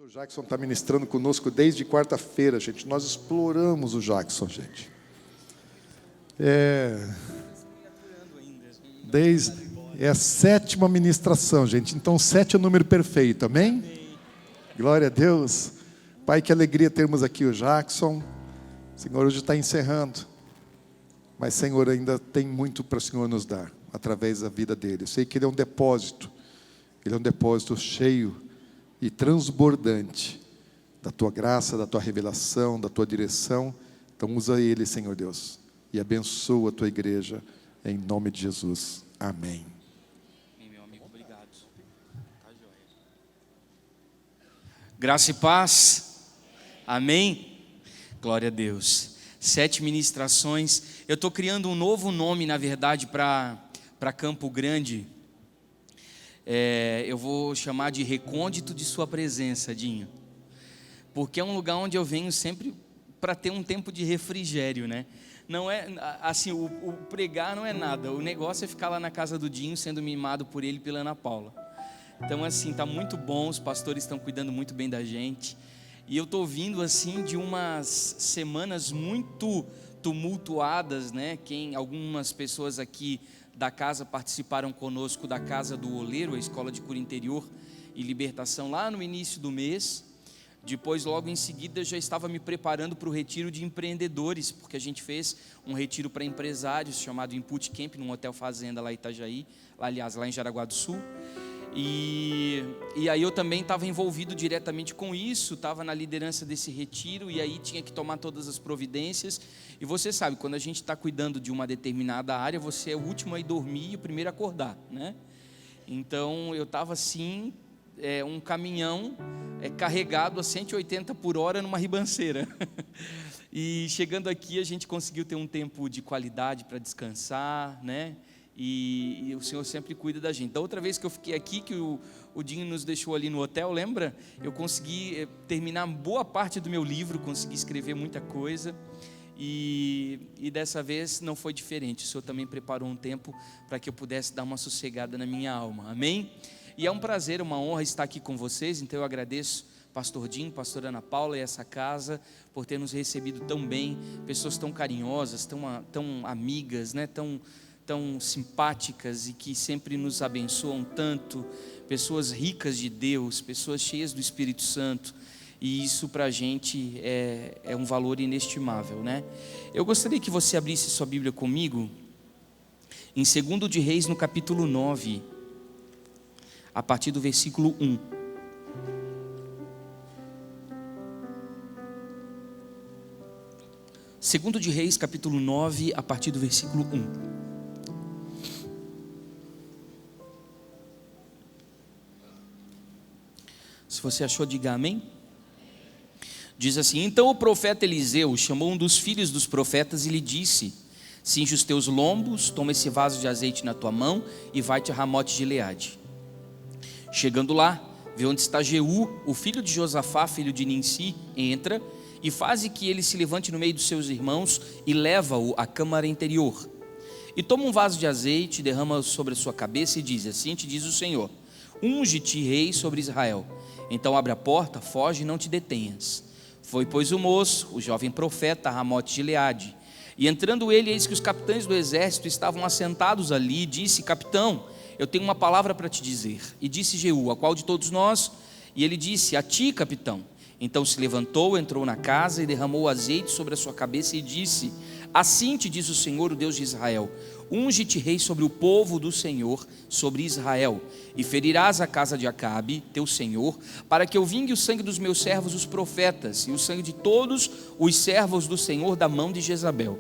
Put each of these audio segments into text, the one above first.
O Jackson está ministrando conosco desde quarta-feira, gente. Nós exploramos o Jackson, gente. É a 7ª ministração, gente. Então, 7 é o número perfeito, amém? Glória a Deus. Pai, que alegria termos aqui o Jackson. O Senhor hoje está encerrando. Mas, Senhor, ainda tem muito para o Senhor nos dar, através da vida dele. Eu sei que ele é um depósito. Ele é um depósito cheio e transbordante da Tua graça, da Tua revelação, da Tua direção. Então usa Ele, Senhor Deus, e abençoa a Tua igreja, em nome de Jesus. Amém. Meu amigo, obrigado. Tá joia. Graça e paz. Amém. Glória a Deus. 7 ministrações. Eu estou criando um novo nome, na verdade, para Campo Grande. Eu vou chamar de Recôndito de Sua Presença, Dinho, porque é um lugar onde eu venho sempre para ter um tempo de refrigério, né? Não é assim, o pregar não é nada, o negócio é ficar lá na casa do Dinho, sendo mimado por ele e pela Ana Paula. Então, assim, tá muito bom, os pastores estão cuidando muito bem da gente, e eu tô vindo assim de umas semanas muito tumultuadas, né? Algumas pessoas aqui da casa participaram conosco da Casa do Oleiro, a escola de cura interior e libertação, lá no início do mês. Depois, logo em seguida, eu já estava me preparando para o retiro de empreendedores, porque a gente fez um retiro para empresários chamado Input Camp, num hotel fazenda lá em Itajaí, lá em Jaraguá do Sul. E aí eu também estava envolvido diretamente com isso, estava na liderança desse retiro, e aí tinha que tomar todas as providências. E você sabe, quando a gente está cuidando de uma determinada área, você é o último a ir dormir e o primeiro a acordar, né? Então eu estava assim, um caminhão carregado a 180 por hora numa ribanceira. E chegando aqui a gente conseguiu ter um tempo de qualidade para descansar, né? E o Senhor sempre cuida da gente. Da outra vez que eu fiquei aqui, que o Dinho nos deixou ali no hotel, lembra? Eu consegui terminar boa parte do meu livro, consegui escrever muita coisa. E dessa vez não foi diferente. O Senhor também preparou um tempo para que eu pudesse dar uma sossegada na minha alma. Amém? E é um prazer, uma honra estar aqui com vocês. Então eu agradeço Pastor Dinho, Pastor Ana Paula e essa casa por ter nos recebido tão bem. Pessoas tão carinhosas, tão amigas, né? Tão simpáticas e que sempre nos abençoam tanto, pessoas ricas de Deus, pessoas cheias do Espírito Santo, e isso para a gente é um valor inestimável, né? Eu gostaria que você abrisse sua Bíblia comigo em 2 de Reis, no capítulo 9, a partir do versículo 1. Segundo de Reis, capítulo 9, a partir do versículo 1. Se você achou, diga amém. Diz assim: então o profeta Eliseu chamou um dos filhos dos profetas e lhe disse: cinge os teus lombos, toma esse vaso de azeite na tua mão e vai-te a Ramote de Gileade. Chegando lá, vê onde está Jeú, o filho de Josafá, filho de Ninsi, entra e faz que ele se levante no meio dos seus irmãos e leva-o à câmara interior. E toma um vaso de azeite, derrama sobre a sua cabeça e diz: assim te diz o Senhor, unge-te rei sobre Israel. Então abre a porta, foge e não te detenhas. Foi, pois, o moço, o jovem profeta, a Ramote de Gileade. E entrando ele, eis que os capitães do exército estavam assentados ali, e disse: capitão, eu tenho uma palavra para te dizer. E disse Jeú: a qual de todos nós? E ele disse: a ti, capitão. Então se levantou, entrou na casa e derramou azeite sobre a sua cabeça e disse: assim te diz o Senhor, o Deus de Israel, unge-te rei sobre o povo do Senhor, sobre Israel, e ferirás a casa de Acabe, teu senhor, para que eu vingue o sangue dos meus servos os profetas, e o sangue de todos os servos do Senhor da mão de Jezabel.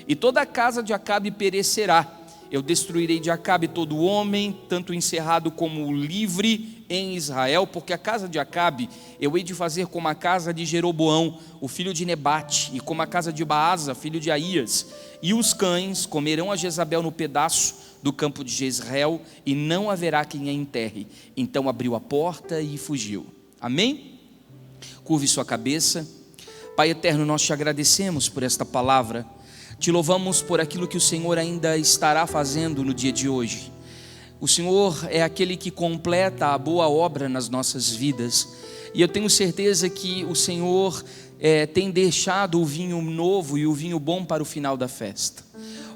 E toda a casa de Acabe perecerá. Eu destruirei de Acabe todo homem, tanto encerrado como livre em Israel, porque a casa de Acabe eu hei de fazer como a casa de Jeroboão, o filho de Nebate, e como a casa de Baasa, filho de Aías. E os cães comerão a Jezabel no pedaço do campo de Jezreel, e não haverá quem a enterre. Então abriu a porta e fugiu. Amém? Curve sua cabeça. Pai eterno, nós te agradecemos por esta palavra. Te louvamos por aquilo que o Senhor ainda estará fazendo no dia de hoje. O Senhor é aquele que completa a boa obra nas nossas vidas. E eu tenho certeza que o Senhor tem deixado o vinho novo e o vinho bom para o final da festa.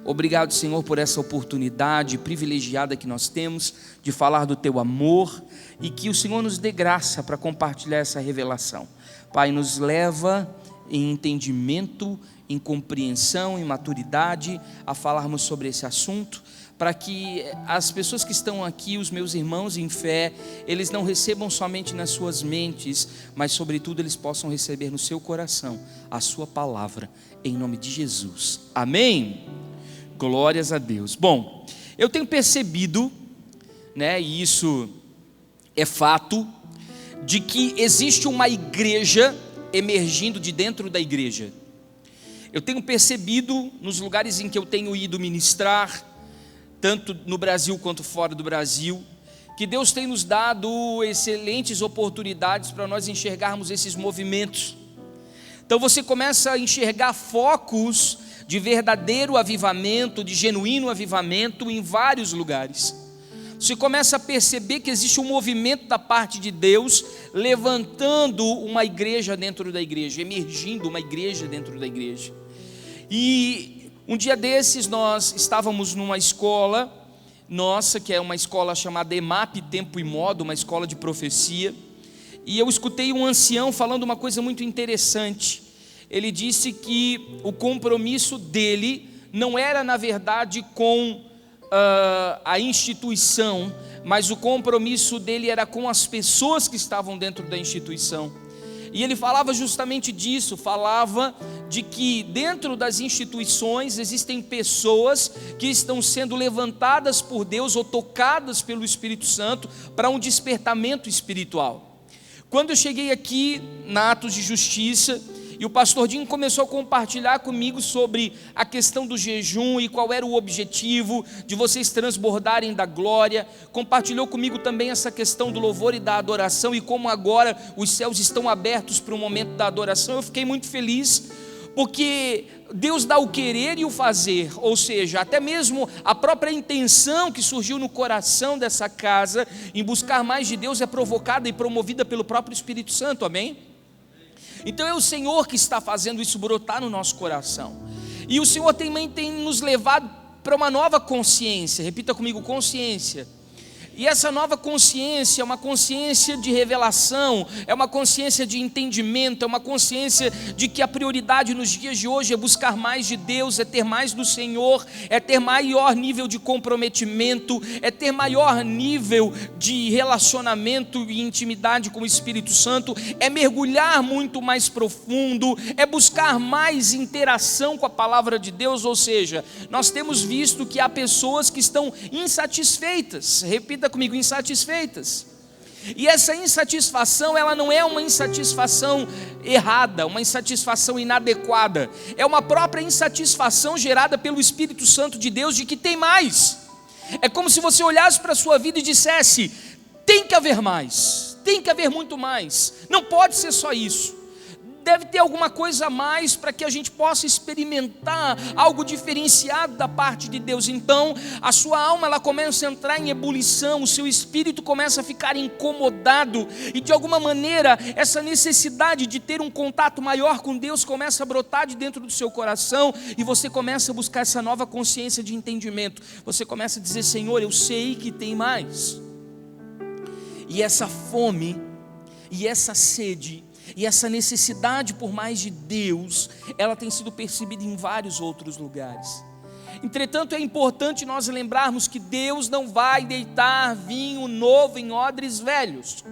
Obrigado, Senhor, por essa oportunidade privilegiada que nós temos de falar do Teu amor, e que o Senhor nos dê graça para compartilhar essa revelação. Pai, nos leva em entendimento, em compreensão, em maturidade a falarmos sobre esse assunto, para que as pessoas que estão aqui, os meus irmãos em fé, eles não recebam somente nas suas mentes, mas sobretudo eles possam receber no seu coração a sua palavra, em nome de Jesus. Amém? Glórias a Deus. Bom, eu tenho percebido, e isso é fato, de que existe uma igreja emergindo de dentro da igreja. Eu tenho percebido nos lugares em que eu tenho ido ministrar, tanto no Brasil quanto fora do Brasil, que Deus tem nos dado excelentes oportunidades para nós enxergarmos esses movimentos. Então você começa a enxergar focos de verdadeiro avivamento, de genuíno avivamento em vários lugares. Você começa a perceber que existe um movimento da parte de Deus, levantando uma igreja dentro da igreja, emergindo uma igreja dentro da igreja. E um dia desses nós estávamos numa escola nossa, que é uma escola chamada EMAP, Tempo e Modo, uma escola de profecia, e eu escutei um ancião falando uma coisa muito interessante. Ele disse que o compromisso dele não era, na verdade, com a instituição, mas o compromisso dele era com as pessoas que estavam dentro da instituição. E ele falava justamente disso, falava de que dentro das instituições existem pessoas que estão sendo levantadas por Deus ou tocadas pelo Espírito Santo para um despertamento espiritual. Quando eu cheguei aqui na Atos de Justiça, e o pastor Dinho começou a compartilhar comigo sobre a questão do jejum e qual era o objetivo de vocês transbordarem da glória. Compartilhou comigo também essa questão do louvor e da adoração, e como agora os céus estão abertos para o momento da adoração. Eu fiquei muito feliz, porque Deus dá o querer e o fazer, ou seja, até mesmo a própria intenção que surgiu no coração dessa casa em buscar mais de Deus é provocada e promovida pelo próprio Espírito Santo, amém? Então é o Senhor que está fazendo isso brotar no nosso coração. E o Senhor também tem nos levado para uma nova consciência. Repita comigo: consciência. E essa nova consciência é uma consciência de revelação, é uma consciência de entendimento, é uma consciência de que a prioridade nos dias de hoje é buscar mais de Deus, é ter mais do Senhor, é ter maior nível de comprometimento, é ter maior nível de relacionamento e intimidade com o Espírito Santo, é mergulhar muito mais profundo, é buscar mais interação com a palavra de Deus. Ou seja, nós temos visto que há pessoas que estão insatisfeitas. Repita comigo: insatisfeitas. E essa insatisfação, ela não é uma insatisfação errada, uma insatisfação inadequada, é uma própria insatisfação gerada pelo Espírito Santo de Deus de que tem mais. É como se você olhasse para a sua vida e dissesse: tem que haver mais, tem que haver muito mais, não pode ser só isso. Deve ter alguma coisa a mais para que a gente possa experimentar algo diferenciado da parte de Deus. Então a sua alma, ela começa a entrar em ebulição, o seu espírito começa a ficar incomodado, e de alguma maneira essa necessidade de ter um contato maior com Deus começa a brotar de dentro do seu coração, e você começa a buscar essa nova consciência de entendimento. Você começa a dizer: Senhor, eu sei que tem mais. E essa fome, e essa sede, e essa necessidade por mais de Deus, ela tem sido percebida em vários outros lugares. Entretanto, é importante nós lembrarmos que Deus não vai deitar vinho novo em odres velhos.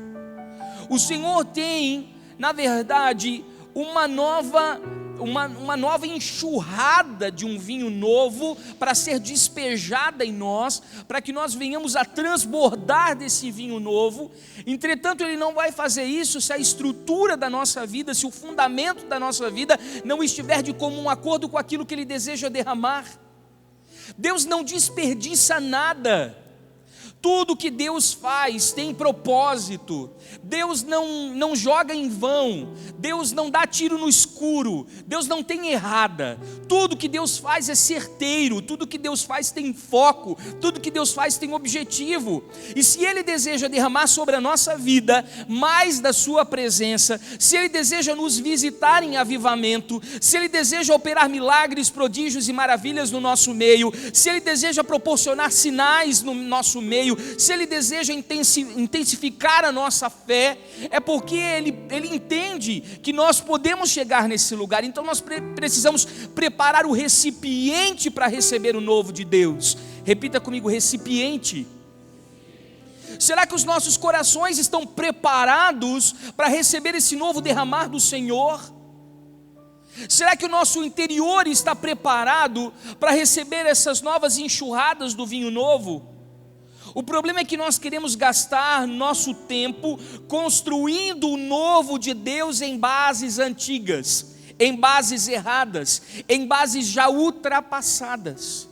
O Senhor tem, na verdade, uma nova enxurrada de um vinho novo para ser despejada em nós, para que nós venhamos a transbordar desse vinho novo. Entretanto, Ele não vai fazer isso se a estrutura da nossa vida, se o fundamento da nossa vida não estiver de comum acordo com aquilo que Ele deseja derramar. Deus não desperdiça nada. Tudo que Deus faz tem propósito. Deus não joga em vão. Deus não dá tiro no escuro. Deus não tem errada. Tudo que Deus faz é certeiro. Tudo que Deus faz tem foco. Tudo que Deus faz tem objetivo. E se Ele deseja derramar sobre a nossa vida mais da sua presença, se Ele deseja nos visitar em avivamento, se Ele deseja operar milagres, prodígios e maravilhas no nosso meio, se Ele deseja proporcionar sinais no nosso meio, se Ele deseja intensificar a nossa fé, é porque Ele entende que nós podemos chegar nesse lugar. Então nós precisamos preparar o recipiente para receber o novo de Deus. Repita comigo: recipiente. Será que os nossos corações estão preparados para receber esse novo derramar do Senhor? Será que o nosso interior está preparado para receber essas novas enxurradas do vinho novo? O problema é que nós queremos gastar nosso tempo construindo o novo de Deus em bases antigas, em bases erradas, em bases já ultrapassadas.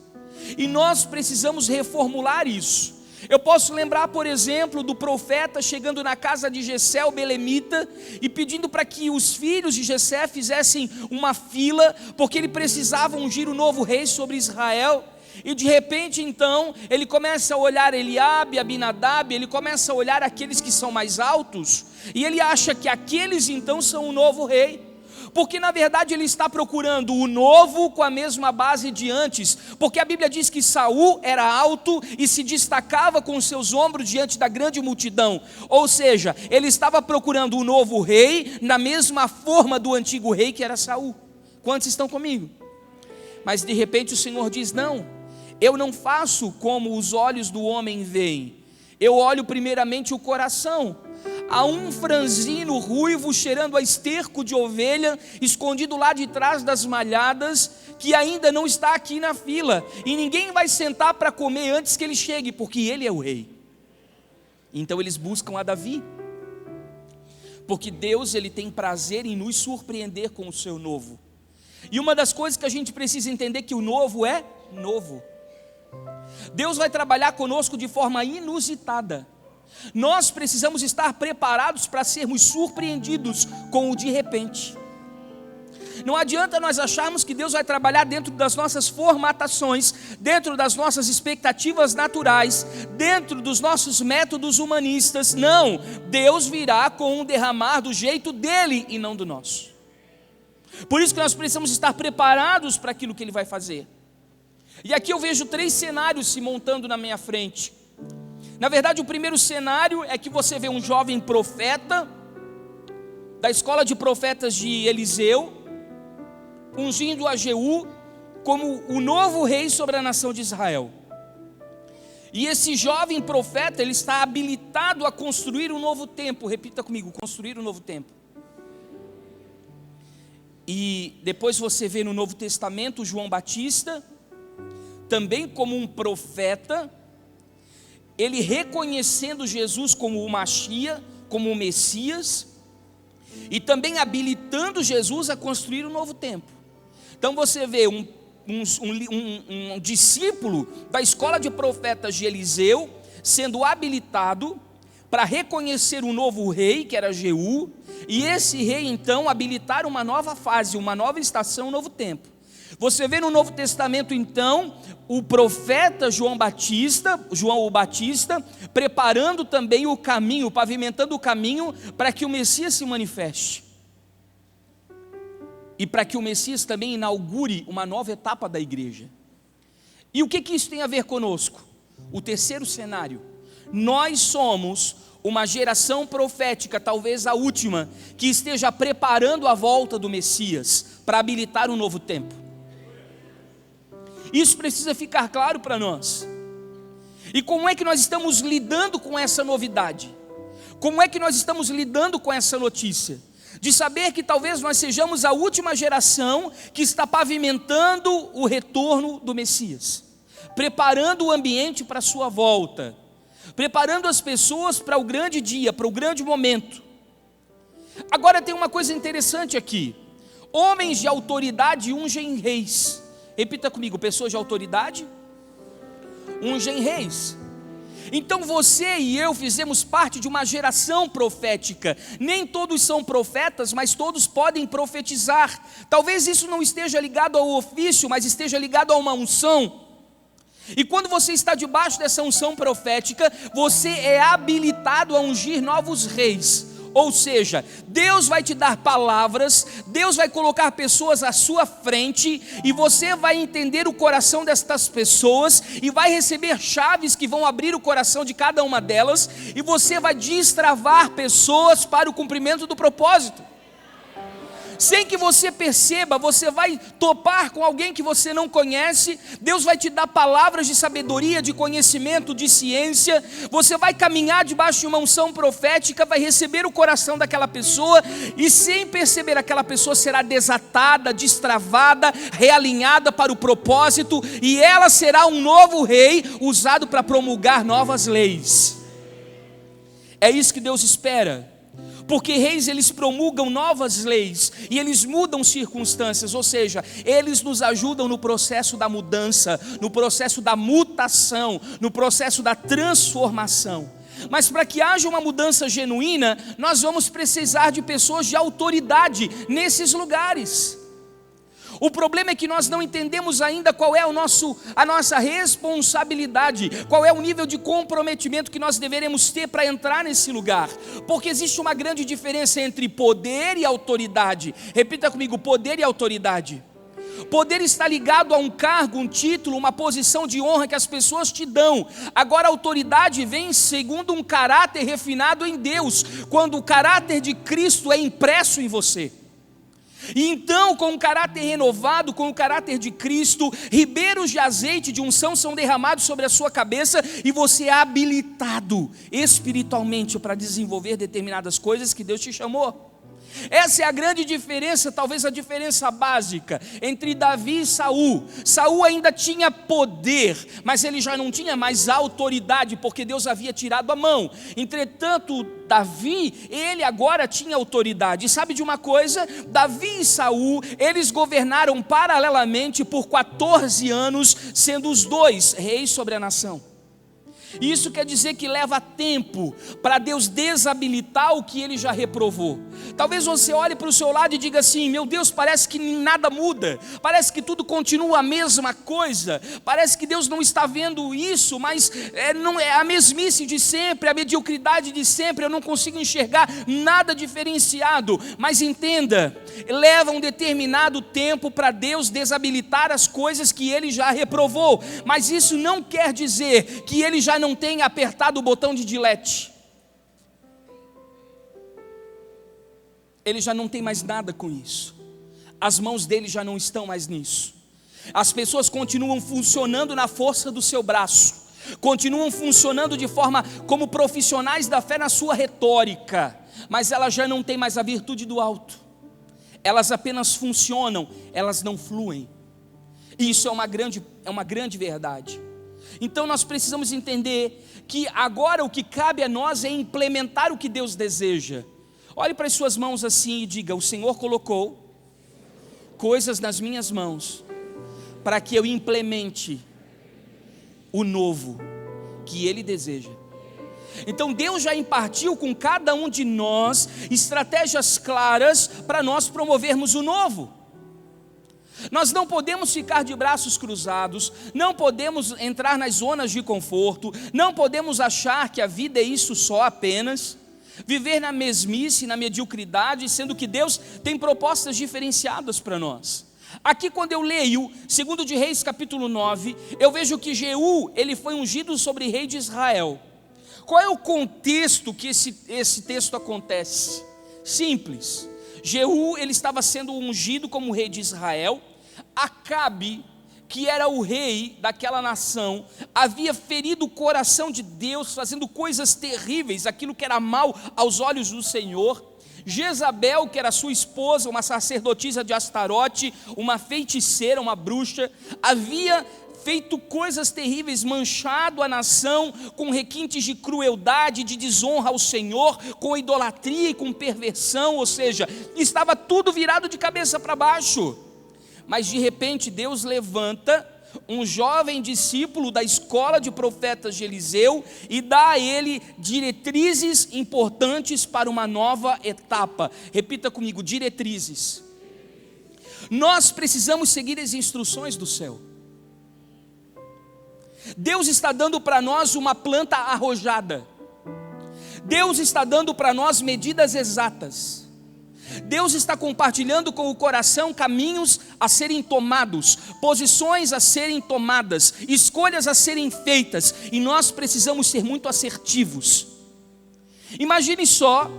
E nós precisamos reformular isso. Eu posso lembrar, por exemplo, do profeta chegando na casa de Jessé, o belemita, e pedindo para que os filhos de Jessé fizessem uma fila, porque ele precisava ungir o novo rei sobre Israel. E de repente então, ele começa a olhar Eliabe, Abinadab, ele começa a olhar aqueles que são mais altos, e ele acha que aqueles então são o novo rei, porque na verdade ele está procurando o novo com a mesma base de antes, porque a Bíblia diz que Saul era alto e se destacava com os seus ombros diante da grande multidão, ou seja, ele estava procurando o novo rei na mesma forma do antigo rei que era Saul. Quantos estão comigo? Mas de repente o Senhor diz: não, eu não faço como os olhos do homem veem, eu olho primeiramente o coração. Há um franzino ruivo cheirando a esterco de ovelha, escondido lá de trás das malhadas, que ainda não está aqui na fila, e ninguém vai sentar para comer antes que ele chegue, porque ele é o rei. Então eles buscam a Davi, porque Deus, ele tem prazer em nos surpreender com o seu novo. E uma das coisas que a gente precisa entender é que o novo é novo. Deus vai trabalhar conosco de forma inusitada. Nós precisamos estar preparados para sermos surpreendidos com o de repente. Não adianta nós acharmos que Deus vai trabalhar dentro das nossas formatações, dentro das nossas expectativas naturais, dentro dos nossos métodos humanistas. Não, Deus virá com um derramar do jeito dele e não do nosso. Por isso que nós precisamos estar preparados para aquilo que ele vai fazer. E aqui eu vejo 3 cenários se montando na minha frente. Na verdade, o primeiro cenário é que você vê um jovem profeta da escola de profetas de Eliseu, ungindo a Jeú como o novo rei sobre a nação de Israel. E esse jovem profeta, ele está habilitado a construir um novo templo. Repita comigo: construir um novo templo. E depois você vê no Novo Testamento João Batista, também como um profeta, ele reconhecendo Jesus como o Machia, como o Messias, e também habilitando Jesus a construir um novo templo. Então você vê um discípulo da escola de profetas de Eliseu sendo habilitado para reconhecer o novo rei, que era Jeú, e esse rei então habilitar uma nova fase, uma nova estação, um novo tempo. Você vê no Novo Testamento então o profeta João o Batista, preparando também o caminho, pavimentando o caminho para que o Messias se manifeste. E para que o Messias também inaugure uma nova etapa da igreja. E o que isso tem a ver conosco? O terceiro cenário: nós somos uma geração profética, talvez a última, que esteja preparando a volta do Messias para habilitar um novo tempo. Isso precisa ficar claro para nós. E como é que nós estamos lidando com essa novidade? Como é que nós estamos lidando com essa notícia? De saber que talvez nós sejamos a última geração que está pavimentando o retorno do Messias, preparando o ambiente para a sua volta, preparando as pessoas para o grande dia, para o grande momento. Agora tem uma coisa interessante aqui: homens de autoridade ungem reis. Repita comigo: pessoas de autoridade ungem reis. Então você e eu fizemos parte de uma geração profética. Nem todos são profetas, mas todos podem profetizar. Talvez isso não esteja ligado ao ofício, mas esteja ligado a uma unção. E quando você está debaixo dessa unção profética, você é habilitado a ungir novos reis. Ou seja, Deus vai te dar palavras, Deus vai colocar pessoas à sua frente, e você vai entender o coração destas pessoas, e vai receber chaves que vão abrir o coração de cada uma delas, e você vai destravar pessoas para o cumprimento do propósito. Sem que você perceba, você vai topar com alguém que você não conhece. Deus vai te dar palavras de sabedoria, de conhecimento, de ciência. Você vai caminhar debaixo de uma unção profética, vai receber o coração daquela pessoa, e sem perceber, aquela pessoa será desatada, destravada, realinhada para o propósito, e ela será um novo rei, usado para promulgar novas leis. É isso que Deus espera. Porque reis, eles promulgam novas leis, e eles mudam circunstâncias, ou seja, eles nos ajudam no processo da mudança, no processo da mutação, no processo da transformação. Mas para que haja uma mudança genuína, nós vamos precisar de pessoas de autoridade nesses lugares. O problema é que nós não entendemos ainda qual é a nossa responsabilidade, qual é o nível de comprometimento que nós deveremos ter para entrar nesse lugar, porque existe uma grande diferença entre poder e autoridade. Repita comigo: poder e autoridade. Poder está ligado a um cargo, um título, uma posição de honra que as pessoas te dão. Agora a autoridade vem segundo um caráter refinado em Deus, quando o caráter de Cristo é impresso em você. E então, com o caráter renovado, com o caráter de Cristo, ribeiros de azeite de unção são derramados sobre a sua cabeça, e você é habilitado espiritualmente para desenvolver determinadas coisas que Deus te chamou. Essa é a grande diferença, talvez a diferença básica entre Davi e Saul. Saul ainda tinha poder, mas ele já não tinha mais autoridade, porque Deus havia tirado a mão. Entretanto, Davi, ele agora tinha autoridade. E sabe de uma coisa? Davi e Saul, eles governaram paralelamente por 14 anos, sendo os dois reis sobre a nação. Isso quer dizer que leva tempo para Deus desabilitar o que Ele já reprovou. Talvez você olhe para o seu lado e diga assim: meu Deus, parece que nada muda, parece que tudo continua a mesma coisa, parece que Deus não está vendo isso, mas não é a mesmice de sempre, a mediocridade de sempre, eu não consigo enxergar nada diferenciado. Mas entenda, leva um determinado tempo para Deus desabilitar as coisas que Ele já reprovou, mas isso não quer dizer que Ele já não tenha apertado o botão de delete. Ele já não tem mais nada com isso. As mãos dele já não estão mais nisso. As pessoas continuam funcionando na força do seu braço, continuam funcionando de forma como profissionais da fé na sua retórica, mas elas já não têm mais a virtude do alto. Elas apenas funcionam, elas não fluem. E isso é uma grande verdade. Então nós precisamos entender que agora o que cabe a nós é implementar o que Deus deseja. Olhe para as suas mãos assim e diga: o Senhor colocou coisas nas minhas mãos para que eu implemente o novo que Ele deseja. Então Deus já impartiu com cada um de nós estratégias claras para nós promovermos o novo. Nós não podemos ficar de braços cruzados, não podemos entrar nas zonas de conforto, não podemos achar que a vida é isso só apenas, viver na mesmice, na mediocridade, sendo que Deus tem propostas diferenciadas para nós. Aqui quando eu leio 2 de Reis capítulo 9, eu vejo que Jeú, ele foi ungido sobre rei de Israel. Qual é o contexto que esse texto acontece? Simples. Jeú, ele estava sendo ungido como rei de Israel. Acabe, que era o rei daquela nação, havia ferido o coração de Deus, fazendo coisas terríveis, aquilo que era mal aos olhos do Senhor. Jezabel, que era sua esposa, uma sacerdotisa de Astarote, uma feiticeira, uma bruxa, havia feito coisas terríveis, manchado a nação com requintes de crueldade, de desonra ao Senhor, com idolatria e com perversão, ou seja, estava tudo virado de cabeça para baixo. Mas de repente Deus levanta um jovem discípulo da escola de profetas de Eliseu, e dá a ele diretrizes importantes para uma nova etapa. Repita comigo: diretrizes. Nós precisamos seguir as instruções do céu. Deus está dando para nós uma planta arrojada. Deus está dando para nós medidas exatas. Deus está compartilhando com o coração caminhos a serem tomados, posições a serem tomadas, escolhas a serem feitas, e nós precisamos ser muito assertivos. Imagine só,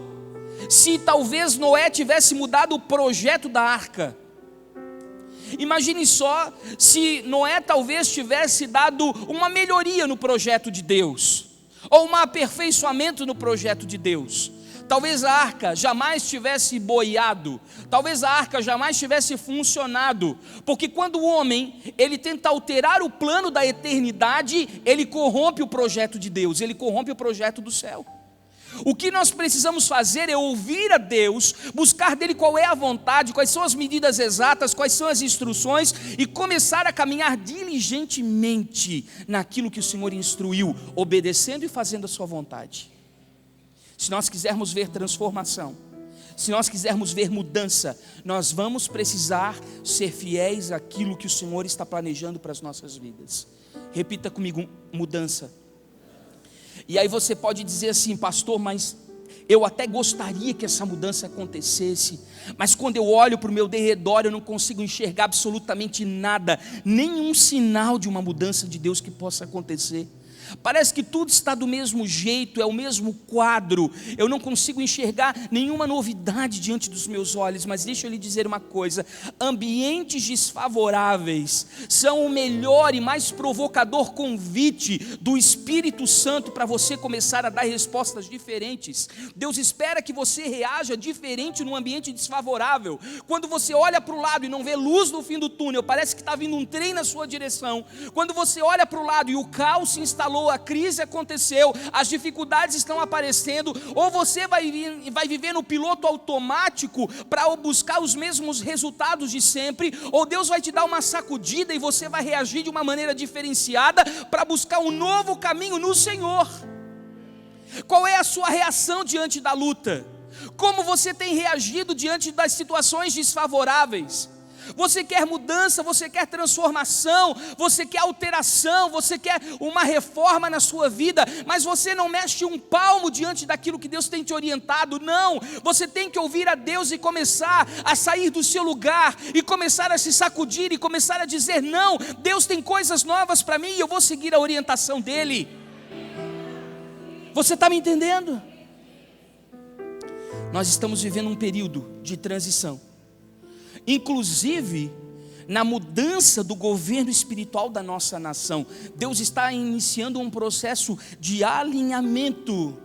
se talvez Noé tivesse mudado o projeto da arca. Imagine só, se Noé talvez tivesse dado uma melhoria no projeto de Deus, ou um aperfeiçoamento no projeto de Deus. Talvez a arca jamais tivesse boiado, talvez a arca jamais tivesse funcionado, porque quando o homem, ele tenta alterar o plano da eternidade, ele corrompe o projeto de Deus, ele corrompe o projeto do céu. O que nós precisamos fazer é ouvir a Deus, buscar dele qual é a vontade, quais são as medidas exatas, quais são as instruções, e começar a caminhar diligentemente naquilo que o Senhor instruiu, obedecendo e fazendo a sua vontade. Se nós quisermos ver transformação, se nós quisermos ver mudança, nós vamos precisar ser fiéis àquilo que o Senhor está planejando para as nossas vidas. Repita comigo: mudança. E aí você pode dizer assim: pastor, mas eu até gostaria que essa mudança acontecesse, mas quando eu olho para o meu derredor, eu não consigo enxergar absolutamente nada, nenhum sinal de uma mudança de Deus que possa acontecer. Parece que tudo está do mesmo jeito, é o mesmo quadro, eu não consigo enxergar nenhuma novidade diante dos meus olhos. Mas deixa eu lhe dizer uma coisa: ambientes desfavoráveis são o melhor e mais provocador convite do Espírito Santo para você começar a dar respostas diferentes. Deus espera que você reaja diferente num ambiente desfavorável. Quando você olha para o lado e não vê luz no fim do túnel, parece que está vindo um trem na sua direção. Quando você olha para o lado e o caos se instalou, a crise aconteceu, as dificuldades estão aparecendo, ou você vai viver no piloto automático para buscar os mesmos resultados de sempre, ou Deus vai te dar uma sacudida e você vai reagir de uma maneira diferenciada para buscar um novo caminho no Senhor. Qual é a sua reação diante da luta? Como você tem reagido diante das situações desfavoráveis? Você quer mudança, você quer transformação, você quer alteração, você quer uma reforma na sua vida, mas você não mexe um palmo diante daquilo que Deus tem te orientado. Não, você tem que ouvir a Deus e começar a sair do seu lugar, e começar a se sacudir, e começar a dizer: não, Deus tem coisas novas para mim e eu vou seguir a orientação dEle. Você está me entendendo? Nós estamos vivendo um período de transição, inclusive na mudança do governo espiritual da nossa nação. Deus está iniciando um processo de alinhamento,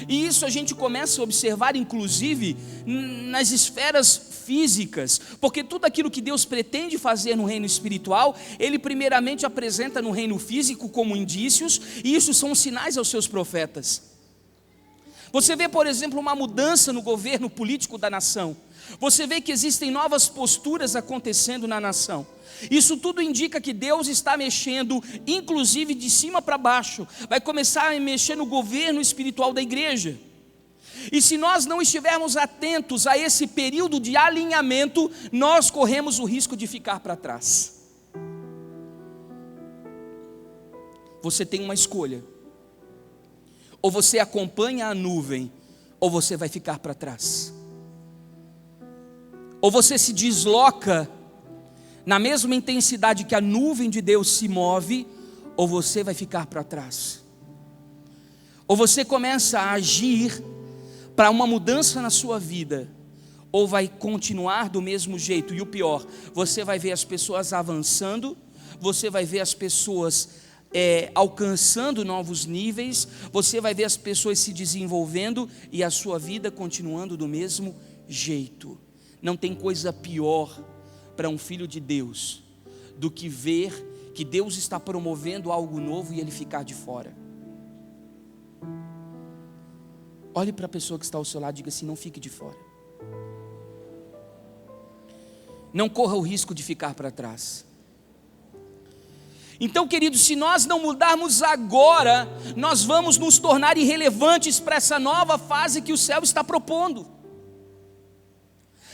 e isso a gente começa a observar inclusive nas esferas físicas, porque tudo aquilo que Deus pretende fazer no reino espiritual, Ele primeiramente apresenta no reino físico como indícios, e isso são sinais aos seus profetas. Você vê, por exemplo, uma mudança no governo político da nação. Você vê que existem novas posturas acontecendo na nação. Isso tudo indica que Deus está mexendo, inclusive de cima para baixo. Vai começar a mexer no governo espiritual da igreja. E se nós não estivermos atentos a esse período de alinhamento, nós corremos o risco de ficar para trás. Você tem uma escolha: ou você acompanha a nuvem, ou você vai ficar para trás. Ou você se desloca na mesma intensidade que a nuvem de Deus se move, ou você vai ficar para trás. Ou você começa a agir para uma mudança na sua vida, ou vai continuar do mesmo jeito. E o pior, você vai ver as pessoas avançando, você vai ver as pessoas alcançando novos níveis, você vai ver as pessoas se desenvolvendo e a sua vida continuando do mesmo jeito. Não tem coisa pior para um filho de Deus do que ver que Deus está promovendo algo novo e ele ficar de fora. Olhe para a pessoa que está ao seu lado e diga assim: não fique de fora. Não corra o risco de ficar para trás. Então, queridos, se nós não mudarmos agora, nós vamos nos tornar irrelevantes para essa nova fase que o céu está propondo.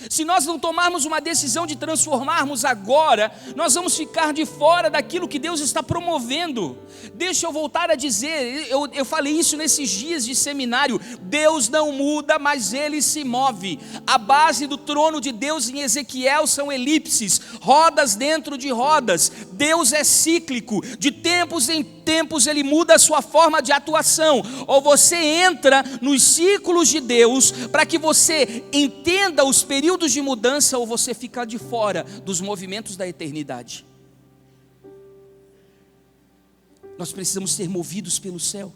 Se nós não tomarmos uma decisão de transformarmos agora, nós vamos ficar de fora daquilo que Deus está promovendo. Deixa eu voltar a dizer, eu falei isso nesses dias de seminário: Deus não muda, mas Ele se move. A base do trono de Deus em Ezequiel são elipses, rodas dentro de rodas. Deus é cíclico, de tempos em tempos Ele muda a sua forma de atuação. Ou você entra nos ciclos de Deus para que você entenda os períodos de mudança, ou você fica de fora dos movimentos da eternidade. Nós precisamos ser movidos pelo céu.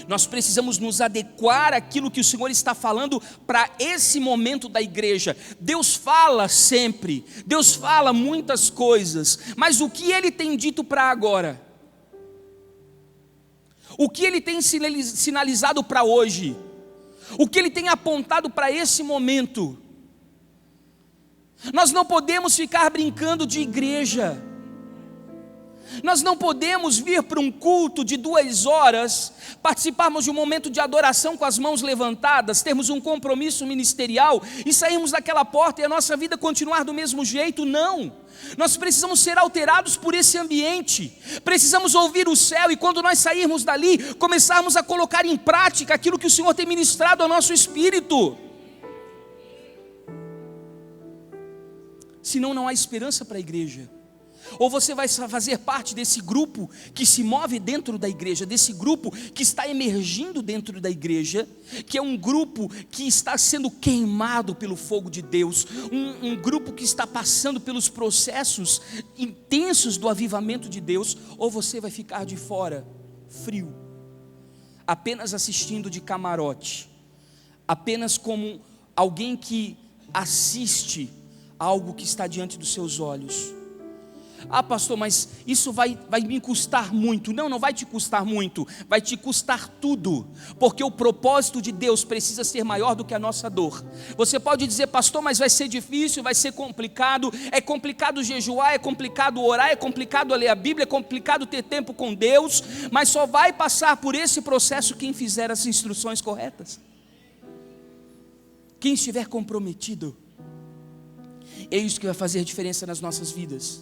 Nós precisamos nos adequar àquilo que o Senhor está falando para esse momento da igreja. Deus fala sempre, Deus fala muitas coisas, mas o que Ele tem dito para agora? O que Ele tem sinalizado para hoje? O que Ele tem apontado para esse momento? Nós não podemos ficar brincando de igreja. Nós não podemos vir para um culto de 2 horas, participarmos de um momento de adoração com as mãos levantadas, termos um compromisso ministerial e sairmos daquela porta e a nossa vida continuar do mesmo jeito. Não, nós precisamos ser alterados por esse ambiente, precisamos ouvir o céu, e quando nós sairmos dali, começarmos a colocar em prática aquilo que o Senhor tem ministrado ao nosso espírito. Senão não há esperança para a igreja. Ou você vai fazer parte desse grupo que se move dentro da igreja, desse grupo que está emergindo dentro da igreja, que é um grupo que está sendo queimado pelo fogo de Deus, um grupo que está passando pelos processos intensos do avivamento de Deus. Ou você vai ficar de fora, frio, apenas assistindo de camarote, apenas como alguém que assiste algo que está diante dos seus olhos. Ah, pastor, mas isso vai me custar muito. Não, não vai te custar muito, vai te custar tudo, porque o propósito de Deus precisa ser maior do que a nossa dor. Você pode dizer: pastor, mas vai ser difícil, vai ser complicado. É complicado jejuar, é complicado orar, é complicado ler a Bíblia, é complicado ter tempo com Deus, mas só vai passar por esse processo quem fizer as instruções corretas, quem estiver comprometido. É isso que vai fazer a diferença nas nossas vidas.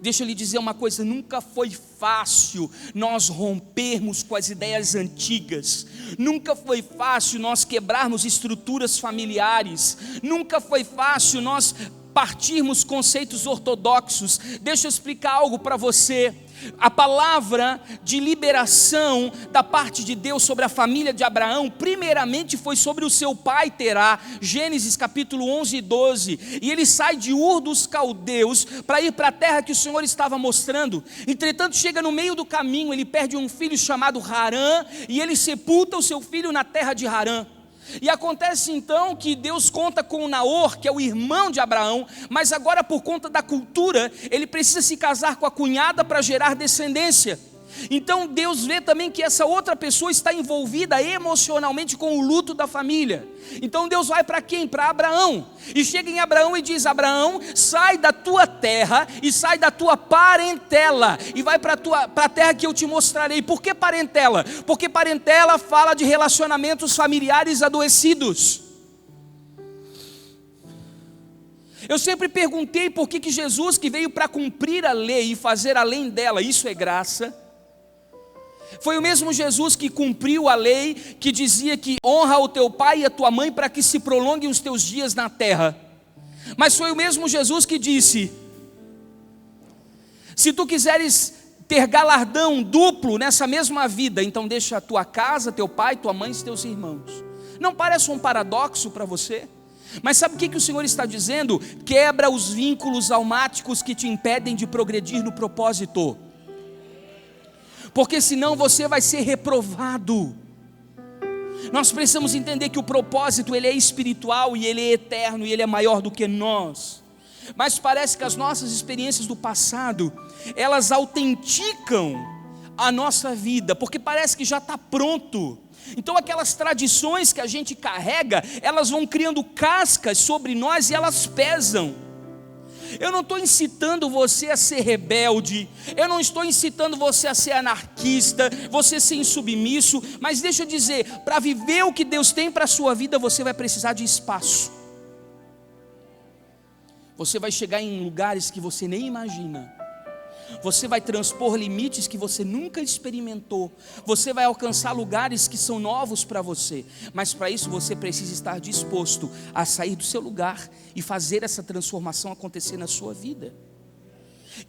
Deixa eu lhe dizer uma coisa: nunca foi fácil nós rompermos com as ideias antigas, nunca foi fácil nós quebrarmos estruturas familiares, nunca foi fácil nós partirmos conceitos ortodoxos. Deixa eu explicar algo para você. A palavra de liberação da parte de Deus sobre a família de Abraão, primeiramente foi sobre o seu pai Terá, Gênesis capítulo 11 e 12, e ele sai de Ur dos Caldeus para ir para a terra que o Senhor estava mostrando. Entretanto, chega no meio do caminho, ele perde um filho chamado Harã, e ele sepulta o seu filho na terra de Harã. E acontece então que Deus conta com Naor, que é o irmão de Abraão, mas agora, por conta da cultura, ele precisa se casar com a cunhada para gerar descendência. Então Deus vê também que essa outra pessoa está envolvida emocionalmente com o luto da família. Então Deus vai para quem? Para Abraão. E chega em Abraão e diz: Abraão, sai da tua terra e sai da tua parentela e vai para a terra que eu te mostrarei. Por que parentela? Porque parentela fala de relacionamentos familiares adoecidos. Eu sempre perguntei por que Jesus, que veio para cumprir a lei e fazer além dela, isso é graça. Foi o mesmo Jesus que cumpriu a lei, que dizia que honra o teu pai e a tua mãe para que se prolonguem os teus dias na terra. Mas foi o mesmo Jesus que disse: se tu quiseres ter galardão duplo nessa mesma vida, então deixa a tua casa, teu pai, tua mãe e teus irmãos. Não parece um paradoxo para você? Mas sabe o que o Senhor está dizendo? Quebra os vínculos almáticos que te impedem de progredir no propósito, porque senão você vai ser reprovado. Nós precisamos entender que o propósito, ele é espiritual e ele é eterno e ele é maior do que nós. Mas parece que as nossas experiências do passado, elas autenticam a nossa vida, porque parece que já está pronto. Então aquelas tradições que a gente carrega, elas vão criando cascas sobre nós e elas pesam. Eu não estou incitando você a ser rebelde, eu não estou incitando você a ser anarquista, você ser insubmisso, mas deixa eu dizer, para viver o que Deus tem para a sua vida, você vai precisar de espaço. Você vai chegar em lugares que você nem imagina. Você vai transpor limites que você nunca experimentou. Você vai alcançar lugares que são novos para você. Mas para isso você precisa estar disposto a sair do seu lugar e fazer essa transformação acontecer na sua vida.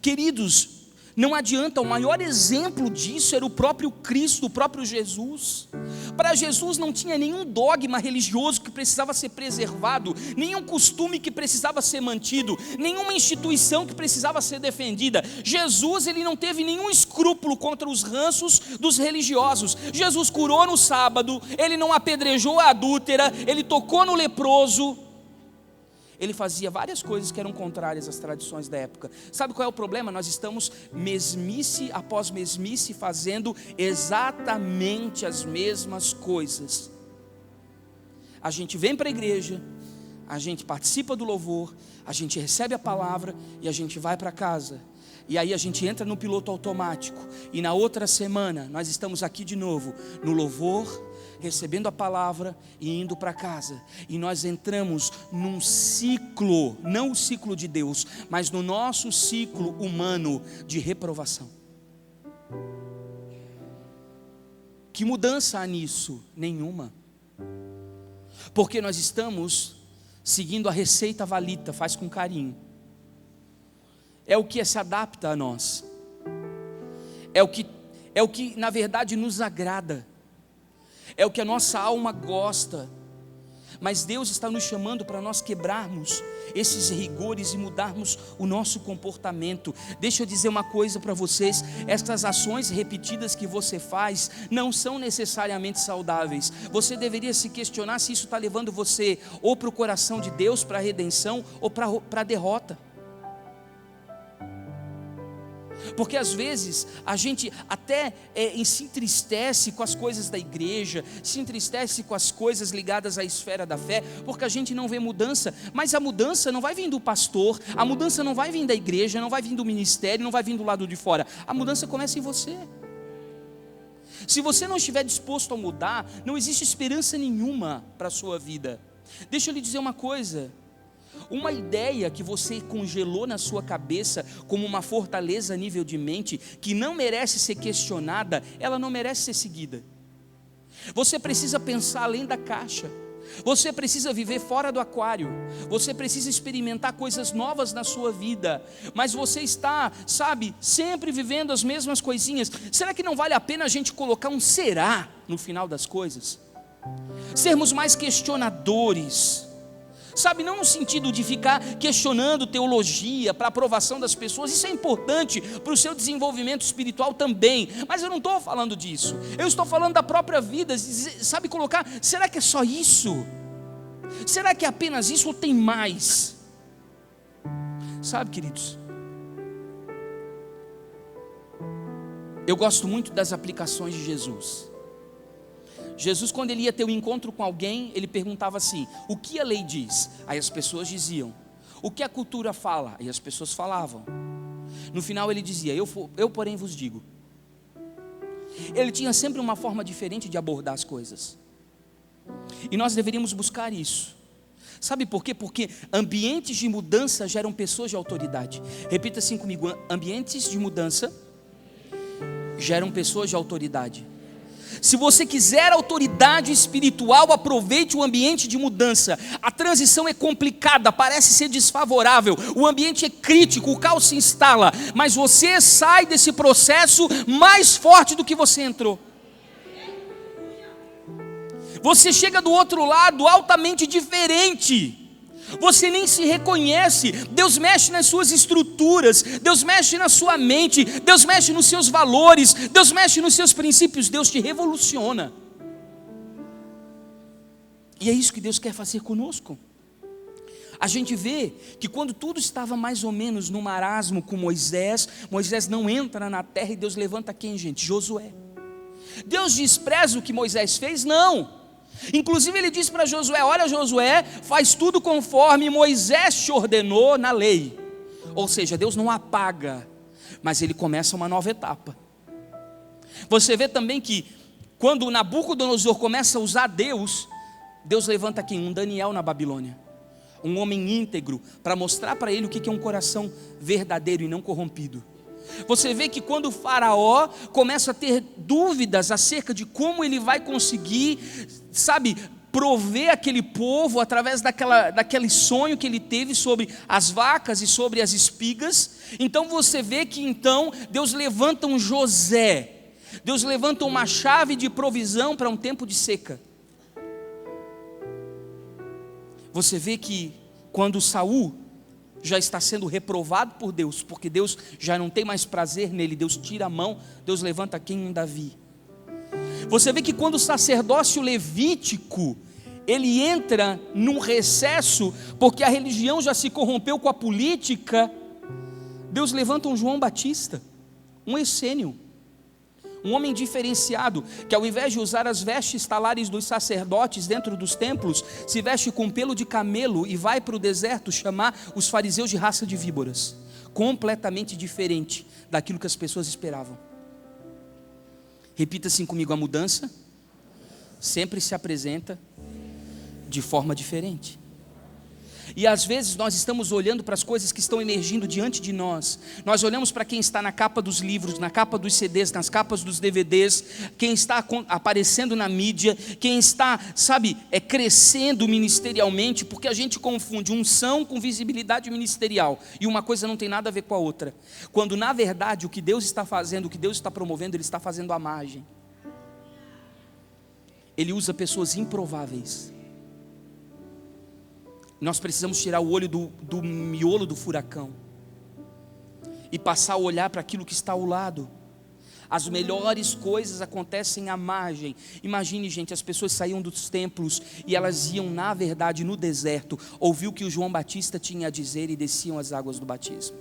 Queridos, não adianta, o maior exemplo disso era o próprio Cristo, o próprio Jesus. Para Jesus não tinha nenhum dogma religioso que precisava ser preservado, nenhum costume que precisava ser mantido, nenhuma instituição que precisava ser defendida. Jesus, ele não teve nenhum escrúpulo contra os ranços dos religiosos. Jesus curou no sábado, ele não apedrejou a adúltera, ele tocou no leproso. Ele fazia várias coisas que eram contrárias às tradições da época. Sabe qual é o problema? Nós estamos mesmice após mesmice fazendo exatamente as mesmas coisas. A gente vem para a igreja, a gente participa do louvor, a gente recebe a palavra e a gente vai para casa. E aí a gente entra no piloto automático. E na outra semana nós estamos aqui de novo no louvor, recebendo a palavra e indo para casa. E nós entramos num ciclo, não o ciclo de Deus, mas no nosso ciclo humano de reprovação. Que mudança há nisso? Nenhuma. Porque nós estamos seguindo a receita valita, faz com carinho. É o que se adapta a nós. É o que na verdade nos agrada. É o que a nossa alma gosta. Mas Deus está nos chamando para nós quebrarmos esses rigores e mudarmos o nosso comportamento. Deixa eu dizer uma coisa para vocês: estas ações repetidas que você faz não são necessariamente saudáveis. Você deveria se questionar se isso está levando você ou para o coração de Deus, para a redenção, ou para a derrota. Porque às vezes a gente até se entristece com as coisas da igreja, se entristece com as coisas ligadas à esfera da fé, porque a gente não vê mudança. Mas a mudança não vai vir do pastor, a mudança não vai vir da igreja, não vai vir do ministério, não vai vir do lado de fora. A mudança começa em você. Se você não estiver disposto a mudar, não existe esperança nenhuma para a sua vida. Deixa eu lhe dizer uma coisa: uma ideia que você congelou na sua cabeça como uma fortaleza a nível de mente, que não merece ser questionada, ela não merece ser seguida. Você precisa pensar além da caixa. Você precisa viver fora do aquário. Você precisa experimentar coisas novas na sua vida. Mas você está, sempre vivendo as mesmas coisinhas. Será que não vale a pena a gente colocar um será no final das coisas? Sermos mais questionadores. Não no sentido de ficar questionando teologia para aprovação das pessoas. Isso é importante para o seu desenvolvimento espiritual também, mas eu não estou falando disso. Eu estou falando da própria vida. Colocar, será que é só isso? Será que é apenas isso ou tem mais? Queridos, eu gosto muito das aplicações de Jesus. Jesus, quando ele ia ter um encontro com alguém, ele perguntava assim: o que a lei diz? Aí as pessoas diziam. O que a cultura fala? Aí as pessoas falavam. No final ele dizia: eu porém vos digo. Ele tinha sempre uma forma diferente de abordar as coisas. E nós deveríamos buscar isso. Sabe por quê? Porque ambientes de mudança geram pessoas de autoridade. Repita assim comigo: ambientes de mudança geram pessoas de autoridade. Se você quiser autoridade espiritual, aproveite o ambiente de mudança. A transição é complicada, parece ser desfavorável, o ambiente é crítico, o caos se instala, mas você sai desse processo mais forte do que você entrou. Você chega do outro lado altamente diferente. Você nem se reconhece. Deus mexe nas suas estruturas, Deus mexe na sua mente, Deus mexe nos seus valores, Deus mexe nos seus princípios, Deus te revoluciona. E é isso que Deus quer fazer conosco. A gente vê que quando tudo estava mais ou menos no marasmo com Moisés não entra na terra e Deus levanta quem, gente? Josué. Deus despreza o que Moisés fez? Não. Inclusive ele diz para Josué: olha Josué, faz tudo conforme Moisés te ordenou na lei. Ou seja, Deus não apaga, mas Ele começa uma nova etapa. Você vê também que quando Nabucodonosor começa a usar Deus, Deus levanta quem? Um Daniel na Babilônia, um homem íntegro, para mostrar para ele o que é um coração verdadeiro e não corrompido. Você vê que quando o faraó começa a ter dúvidas acerca de como ele vai conseguir, prover aquele povo através daquele sonho que ele teve sobre as vacas e sobre as espigas, então você vê que então Deus levanta um José, Deus levanta uma chave de provisão para um tempo de seca. Você vê que quando Saul já está sendo reprovado por Deus, porque Deus já não tem mais prazer nele, Deus tira a mão, Deus levanta quem? Um Davi. Você vê que quando o sacerdócio levítico, ele entra num recesso, porque a religião já se corrompeu com a política, Deus levanta um João Batista, um essênio, um homem diferenciado, que ao invés de usar as vestes talares dos sacerdotes dentro dos templos, se veste com pelo de camelo e vai para o deserto chamar os fariseus de raça de víboras. Completamente diferente daquilo que as pessoas esperavam. Repita assim comigo: a mudança sempre se apresenta de forma diferente. E às vezes nós estamos olhando para as coisas que estão emergindo diante de nós. Nós olhamos para quem está na capa dos livros, na capa dos CDs, nas capas dos DVDs, quem está aparecendo na mídia, quem está, crescendo ministerialmente, porque a gente confunde unção com visibilidade ministerial, e uma coisa não tem nada a ver com a outra. Quando na verdade o que Deus está fazendo, o que Deus está promovendo, Ele está fazendo à margem. Ele usa pessoas improváveis. Nós precisamos tirar o olho do miolo do furacão e passar a olhar para aquilo que está ao lado. As melhores coisas acontecem à margem. Imagine, gente, as pessoas saíam dos templos e elas iam, na verdade, no deserto, ouvir o que o João Batista tinha a dizer e desciam as águas do batismo.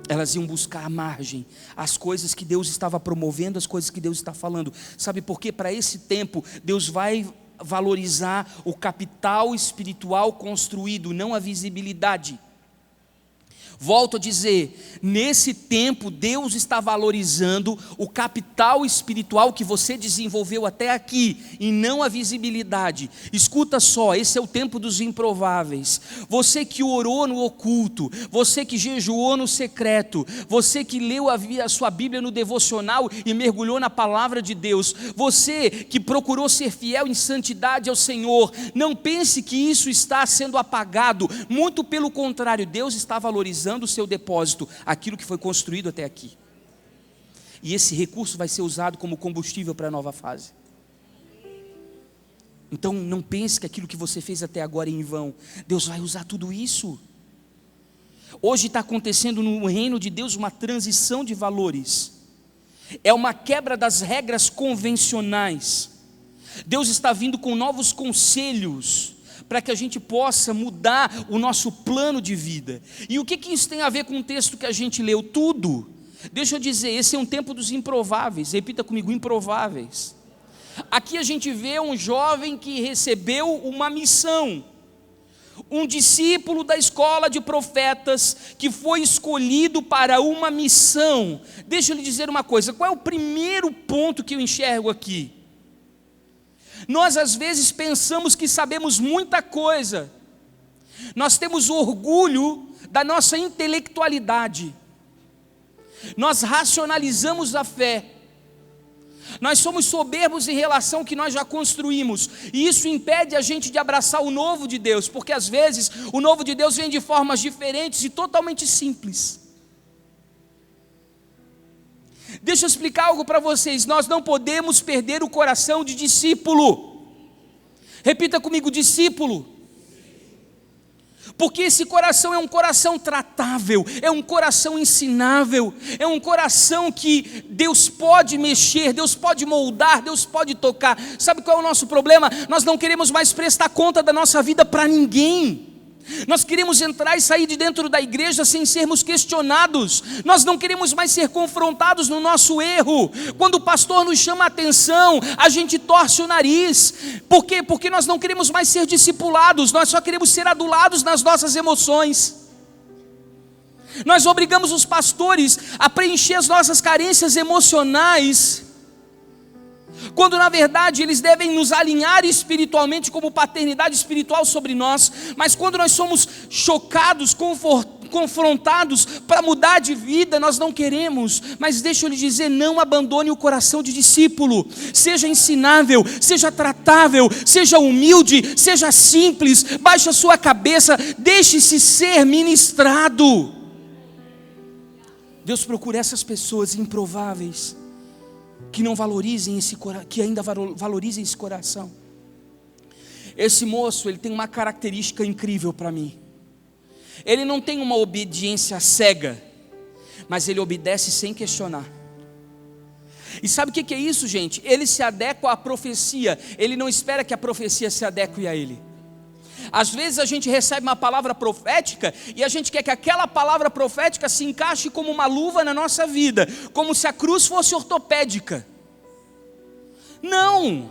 Elas iam buscar à margem as coisas que Deus estava promovendo, as coisas que Deus está falando. Sabe por quê? Para esse tempo, Deus vai valorizar o capital espiritual construído, não a visibilidade. Volto a dizer, nesse tempo Deus está valorizando o capital espiritual que você desenvolveu até aqui, e não a visibilidade. Escuta só, esse é o tempo dos improváveis. Você que orou no oculto, você que jejuou no secreto, você que leu a sua Bíblia no devocional e mergulhou na palavra de Deus, você que procurou ser fiel em santidade ao Senhor, não pense que isso está sendo apagado, muito pelo contrário, Deus está valorizando o seu depósito, aquilo que foi construído até aqui. E esse recurso vai ser usado como combustível para a nova fase. Então não pense que aquilo que você fez até agora é em vão. Deus vai usar tudo isso. Hoje está acontecendo no reino de Deus uma transição de valores. É uma quebra das regras convencionais. Deus está vindo com novos conselhos para que a gente possa mudar o nosso plano de vida. E o que isso tem a ver com o texto que a gente leu? Tudo. Deixa eu dizer, esse é um tempo dos improváveis. Repita comigo: improváveis. Aqui a gente vê um jovem que recebeu uma missão, um discípulo da escola de profetas que foi escolhido para uma missão. Deixa eu lhe dizer uma coisa, qual é o primeiro ponto que eu enxergo aqui? Nós às vezes pensamos que sabemos muita coisa, nós temos orgulho da nossa intelectualidade, nós racionalizamos a fé, nós somos soberbos em relação ao que nós já construímos, e isso impede a gente de abraçar o novo de Deus, porque às vezes o novo de Deus vem de formas diferentes e totalmente simples. Deixa eu explicar algo para vocês, nós não podemos perder o coração de discípulo. Repita comigo: discípulo. Porque esse coração é um coração tratável, é um coração ensinável, é um coração que Deus pode mexer, Deus pode moldar, Deus pode tocar. Sabe qual é o nosso problema? Nós não queremos mais prestar conta da nossa vida para ninguém. Nós queremos entrar e sair de dentro da igreja sem sermos questionados. Nós não queremos mais ser confrontados no nosso erro. Quando o pastor nos chama a atenção, a gente torce o nariz. Por quê? Porque nós não queremos mais ser discipulados, nós só queremos ser adulados nas nossas emoções. Nós obrigamos os pastores a preencher as nossas carências emocionais, quando na verdade eles devem nos alinhar espiritualmente como paternidade espiritual sobre nós. Mas quando nós somos chocados, confrontados para mudar de vida, nós não queremos. Mas deixa eu lhe dizer, não abandone o coração de discípulo. Seja ensinável, seja tratável, seja humilde, seja simples, baixe a sua cabeça, deixe-se ser ministrado. Deus procura essas pessoas improváveis, que não valorizem que ainda valorizem esse coração. Esse moço, ele tem uma característica incrível para mim. Ele não tem uma obediência cega, mas ele obedece sem questionar. E sabe o que é isso, gente? Ele se adequa à profecia, ele não espera que a profecia se adeque a ele. Às vezes a gente recebe uma palavra profética e a gente quer que aquela palavra profética se encaixe como uma luva na nossa vida, como se a cruz fosse ortopédica. Não!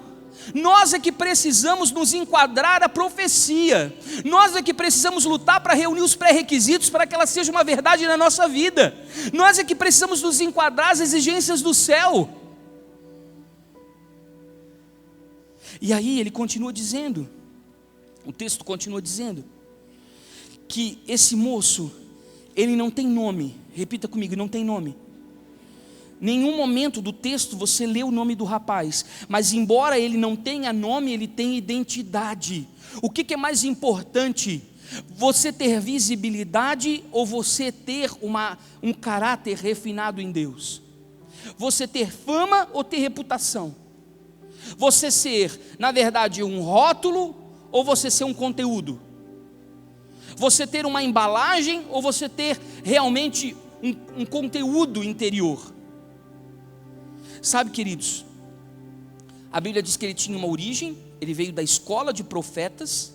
Nós é que precisamos nos enquadrar à profecia. Nós é que precisamos lutar para reunir os pré-requisitos para que ela seja uma verdade na nossa vida. Nós é que precisamos nos enquadrar às exigências do céu. E aí ele continua dizendo, o texto continua dizendo, que esse moço, ele não tem nome. Repita comigo, não tem nome. Nenhum momento do texto você lê o nome do rapaz, mas embora ele não tenha nome, ele tem identidade. O que é mais importante? Você ter visibilidade ou você ter um caráter refinado em Deus? Você ter fama ou ter reputação? Você ser, na verdade, um rótulo ou você ser um conteúdo? Você ter uma embalagem ou você ter realmente um conteúdo interior? Sabe, queridos, a Bíblia diz que ele tinha uma origem, ele veio da escola de profetas,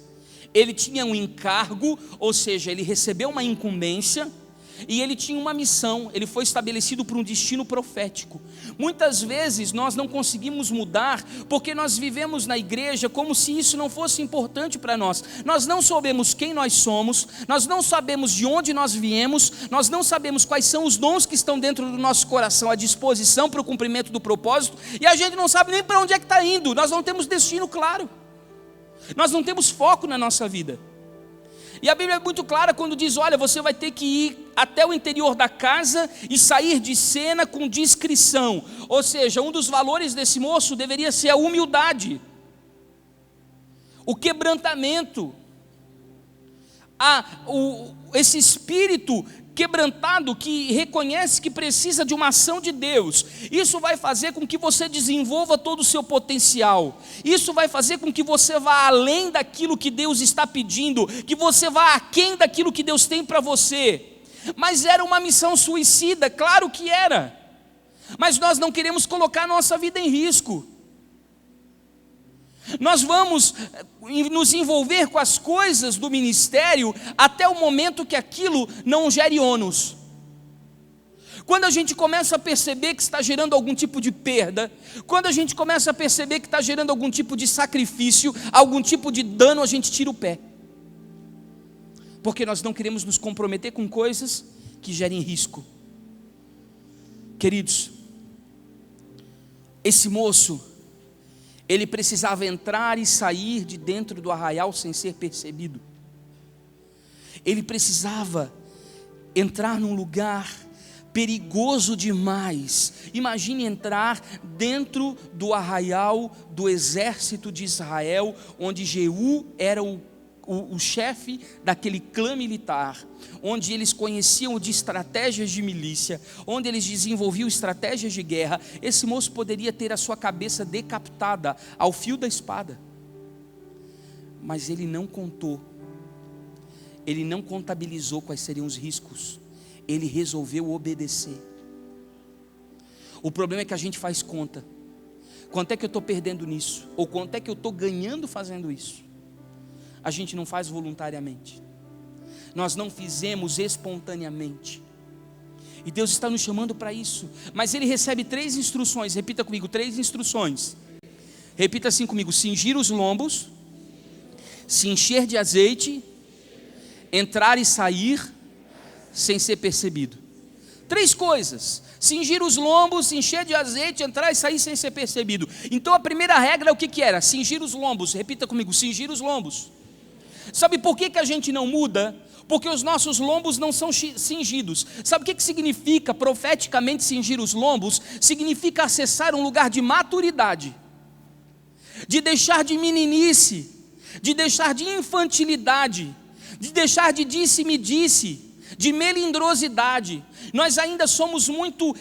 ele tinha um encargo, ou seja, ele recebeu uma incumbência, e ele tinha uma missão, ele foi estabelecido por um destino profético. Muitas vezes nós não conseguimos mudar, porque nós vivemos na igreja como se isso não fosse importante para nós. Nós não sabemos quem nós somos, nós não sabemos de onde nós viemos, nós não sabemos quais são os dons que estão dentro do nosso coração à disposição para o cumprimento do propósito, e a gente não sabe nem para onde é que está indo. Nós não temos destino claro, nós não temos foco na nossa vida. E a Bíblia é muito clara quando diz, olha, você vai ter que ir até o interior da casa e sair de cena com discrição. Ou seja, um dos valores desse moço deveria ser a humildade, o quebrantamento, esse espírito quebrantado que reconhece que precisa de uma ação de Deus. Isso vai fazer com que você desenvolva todo o seu potencial. Isso vai fazer com que você vá além daquilo que Deus está pedindo, que você vá aquém daquilo que Deus tem para você. Mas era uma missão suicida, claro que era. Mas nós não queremos colocar nossa vida em risco. Nós vamos nos envolver com as coisas do ministério até o momento que aquilo não gere ônus. Quando a gente começa a perceber que está gerando algum tipo de perda, quando a gente começa a perceber que está gerando algum tipo de sacrifício, algum tipo de dano, a gente tira o pé. Porque nós não queremos nos comprometer com coisas que gerem risco. Queridos, esse moço, ele precisava entrar e sair de dentro do arraial sem ser percebido. Ele precisava entrar num lugar perigoso demais. Imagine entrar dentro do arraial do exército de Israel, onde Jeú era o chefe daquele clã militar, onde eles conheciam de estratégias de milícia, onde eles desenvolviam estratégias de guerra. Esse moço poderia ter a sua cabeça decapitada ao fio da espada, mas ele não contou, ele não contabilizou quais seriam os riscos, ele resolveu obedecer. O problema é que a gente faz conta, quanto é que eu estou perdendo nisso, ou quanto é que eu estou ganhando fazendo isso. A gente não faz voluntariamente. Nós não fizemos espontaneamente. E Deus está nos chamando para isso. Mas Ele recebe 3 instruções. Repita comigo, 3 instruções. Repita assim comigo: cingir os lombos, se encher de azeite, entrar e sair sem ser percebido. 3 coisas: cingir os lombos, se encher de azeite, entrar e sair sem ser percebido. Então a primeira regra, o que era? Cingir os lombos. Repita comigo, cingir os lombos. Sabe por que a gente não muda? Porque os nossos lombos não são cingidos. Sabe o que significa profeticamente cingir os lombos? Significa acessar um lugar de maturidade, de deixar de meninice, de deixar de infantilidade, de deixar de disse-me-disse, de melindrosidade. Nós ainda somos muito,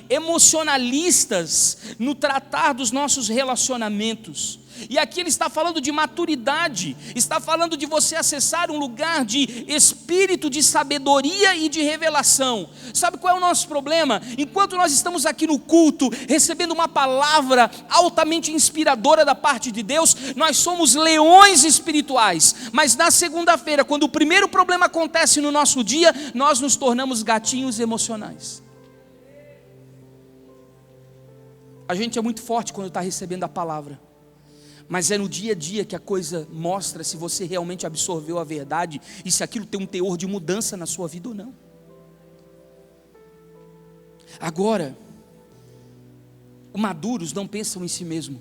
emocionalistas no tratar dos nossos relacionamentos. E aqui ele está falando de maturidade, está falando de você acessar um lugar de espírito de sabedoria e de revelação. Sabe qual é o nosso problema? Enquanto nós estamos aqui no culto, recebendo uma palavra altamente inspiradora da parte de Deus, nós somos leões espirituais. Mas na segunda-feira, quando o primeiro problema acontece no nosso dia, nós nos tornamos gatinhos emocionais. A gente é muito forte quando está recebendo a palavra, mas é no dia a dia que a coisa mostra se você realmente absorveu a verdade e se aquilo tem um teor de mudança na sua vida ou não. Agora, maduros não pensam em si mesmo.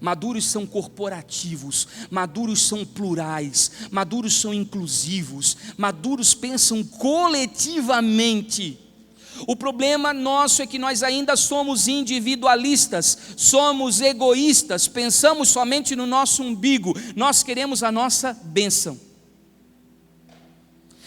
Maduros são corporativos, maduros são plurais, maduros são inclusivos, maduros pensam coletivamente. O problema nosso é que nós ainda somos individualistas, somos egoístas, pensamos somente no nosso umbigo, nós queremos a nossa bênção.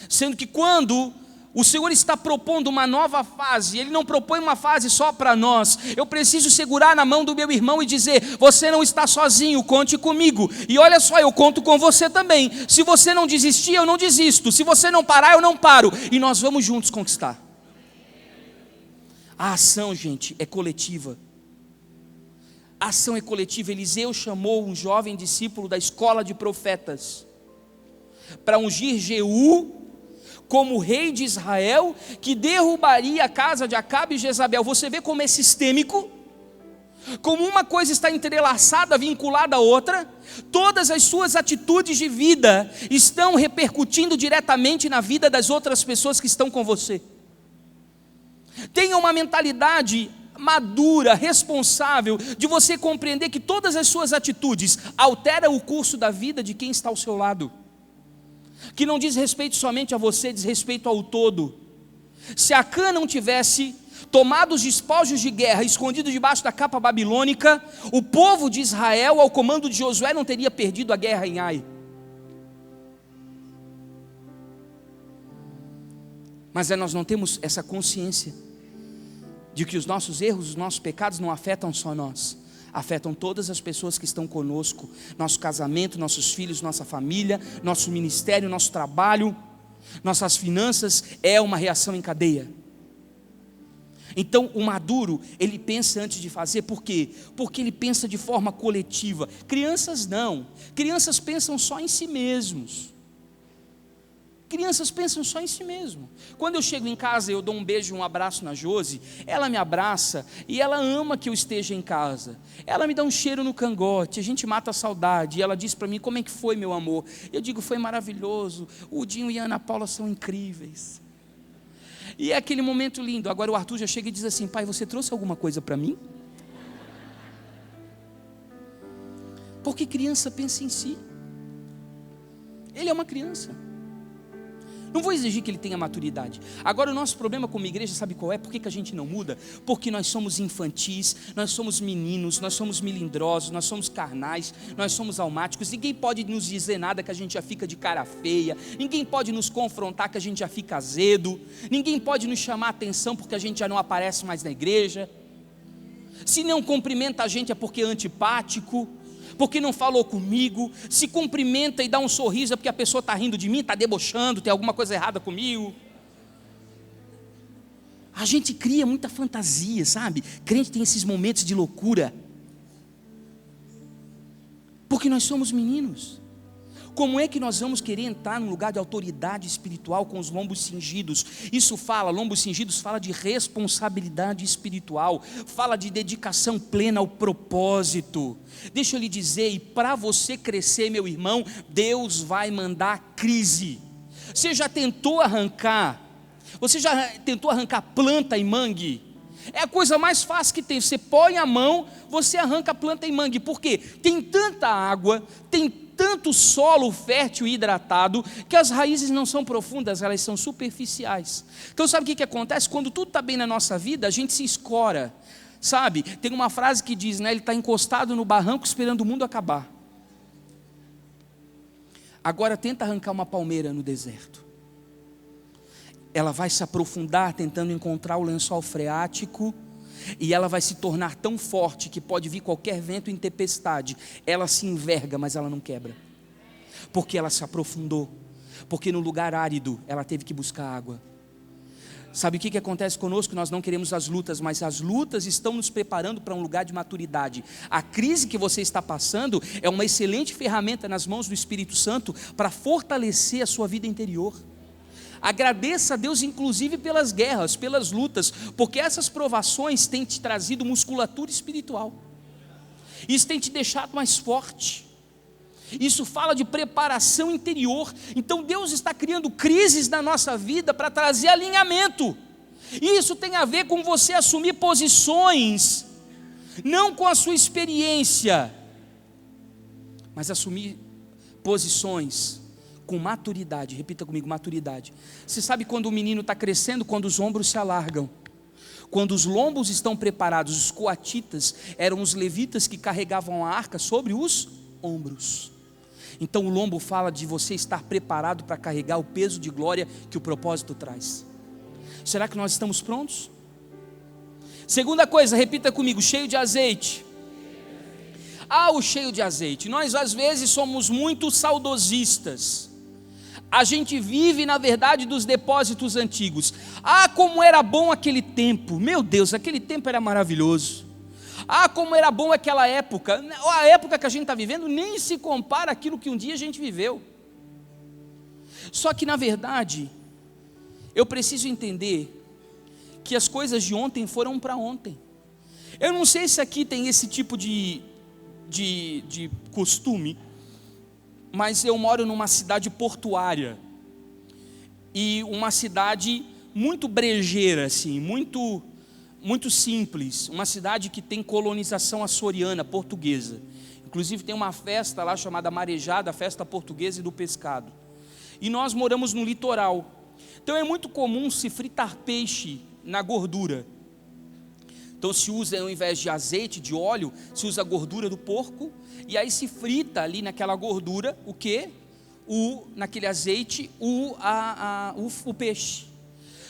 Sendo que quando o Senhor está propondo uma nova fase, Ele não propõe uma fase só para nós. Eu preciso segurar na mão do meu irmão e dizer: você não está sozinho, conte comigo. E olha só, eu conto com você também. Se você não desistir, eu não desisto. Se você não parar, eu não paro. E nós vamos juntos conquistar. A ação, gente, é coletiva. A ação é coletiva. Eliseu chamou um jovem discípulo da escola de profetas para ungir Jeú como rei de Israel, que derrubaria a casa de Acabe e Jezabel. Você vê como é sistêmico, como uma coisa está entrelaçada, vinculada à outra. Todas as suas atitudes de vida estão repercutindo diretamente na vida das outras pessoas que estão com você. Tenha uma mentalidade madura, responsável, de você compreender que todas as suas atitudes alteram o curso da vida de quem está ao seu lado, que não diz respeito somente a você, diz respeito ao todo. Se Acã não tivesse tomado os despojos de guerra, escondido debaixo da capa babilônica, o povo de Israel, ao comando de Josué, não teria perdido a guerra em Ai. Mas nós não temos essa consciência de que os nossos erros, os nossos pecados não afetam só nós, afetam todas as pessoas que estão conosco, nosso casamento, nossos filhos, nossa família, nosso ministério, nosso trabalho, nossas finanças. É uma reação em cadeia. Então o maduro, ele pensa antes de fazer. Por quê? Porque ele pensa de forma coletiva. Crianças não, crianças pensam só em si mesmos. Crianças pensam só em si mesmo. Quando eu chego em casa, eu dou um beijo, um abraço na Josi, ela me abraça e ela ama que eu esteja em casa. Ela me dá um cheiro no cangote, a gente mata a saudade. E ela diz para mim: como é que foi, meu amor? Eu digo: foi maravilhoso, o Dinho e a Ana Paula são incríveis. E é aquele momento lindo. Agora o Arthur já chega e diz assim: pai, você trouxe alguma coisa para mim? Porque criança pensa em si. Ele é uma criança. Não vou exigir que ele tenha maturidade. Agora o nosso problema como igreja, sabe qual é? Por que a gente não muda? Porque nós somos infantis, nós somos meninos, nós somos melindrosos, nós somos carnais, nós somos almáticos. Ninguém pode nos dizer nada que a gente já fica de cara feia. Ninguém pode nos confrontar que a gente já fica azedo. Ninguém pode nos chamar a atenção porque a gente já não aparece mais na igreja. Se não cumprimenta a gente é porque é antipático, porque não falou comigo. Se cumprimenta e dá um sorriso é porque a pessoa está rindo de mim, está debochando, tem alguma coisa errada comigo. A gente cria muita fantasia, sabe? Crente tem esses momentos de loucura, porque nós somos meninos. Como é que nós vamos querer entrar num lugar de autoridade espiritual com os lombos cingidos? Isso fala, lombos cingidos fala de responsabilidade espiritual, fala de dedicação plena ao propósito. Deixa eu lhe dizer, e para você crescer, meu irmão, Deus vai mandar crise. Você já tentou arrancar planta e mangue? É a coisa mais fácil que tem. Você põe a mão, você arranca a planta e mangue. Por quê? Tem tanta água, tem tanto solo fértil e hidratado, que as raízes não são profundas, elas são superficiais. Então sabe o que acontece? Quando tudo está bem na nossa vida, a gente se escora. Sabe? Tem uma frase que diz, né? Ele está encostado no barranco esperando o mundo acabar. Agora tenta arrancar uma palmeira no deserto. Ela vai se aprofundar tentando encontrar o lençol freático, e ela vai se tornar tão forte que pode vir qualquer vento em tempestade. Ela se enverga, mas ela não quebra, porque ela se aprofundou, porque no lugar árido ela teve que buscar água. Sabe o que acontece conosco? Nós não queremos as lutas, mas as lutas estão nos preparando para um lugar de maturidade. A crise que você está passando é uma excelente ferramenta nas mãos do Espírito Santo para fortalecer a sua vida interior. Agradeça a Deus inclusive pelas guerras, pelas lutas, porque essas provações têm te trazido musculatura espiritual. Isso tem te deixado mais forte. Isso fala de preparação interior. Então Deus está criando crises na nossa vida para trazer alinhamento. E isso tem a ver com você assumir posições, não com a sua experiência, mas assumir posições com maturidade. Repita comigo, maturidade. Você sabe quando o menino está crescendo? Quando os ombros se alargam, quando os lombos estão preparados. Os coatitas eram os levitas que carregavam a arca sobre os ombros. Então o lombo fala de você estar preparado para carregar o peso de glória que o propósito traz. Será que nós estamos prontos? Segunda coisa, repita comigo, cheio de azeite. O cheio de azeite. Nós às vezes somos muito saudosistas. A gente vive na verdade dos depósitos antigos. Como era bom aquele tempo. Meu Deus, aquele tempo era maravilhoso. Como era bom aquela época. A época que a gente está vivendo nem se compara àquilo que um dia a gente viveu. Só que na verdade, eu preciso entender que as coisas de ontem foram para ontem. Eu não sei se aqui tem esse tipo de costume, mas eu moro numa cidade portuária, e uma cidade muito brejeira, assim, muito simples, uma cidade que tem colonização açoriana, portuguesa. Inclusive tem uma festa lá chamada Marejada, a festa portuguesa e do pescado. E nós moramos no litoral, então é muito comum se fritar peixe na gordura. Então se usa, ao invés de azeite, de óleo, se usa a gordura do porco, e aí se frita ali naquela gordura, o quê? Naquele azeite, o peixe.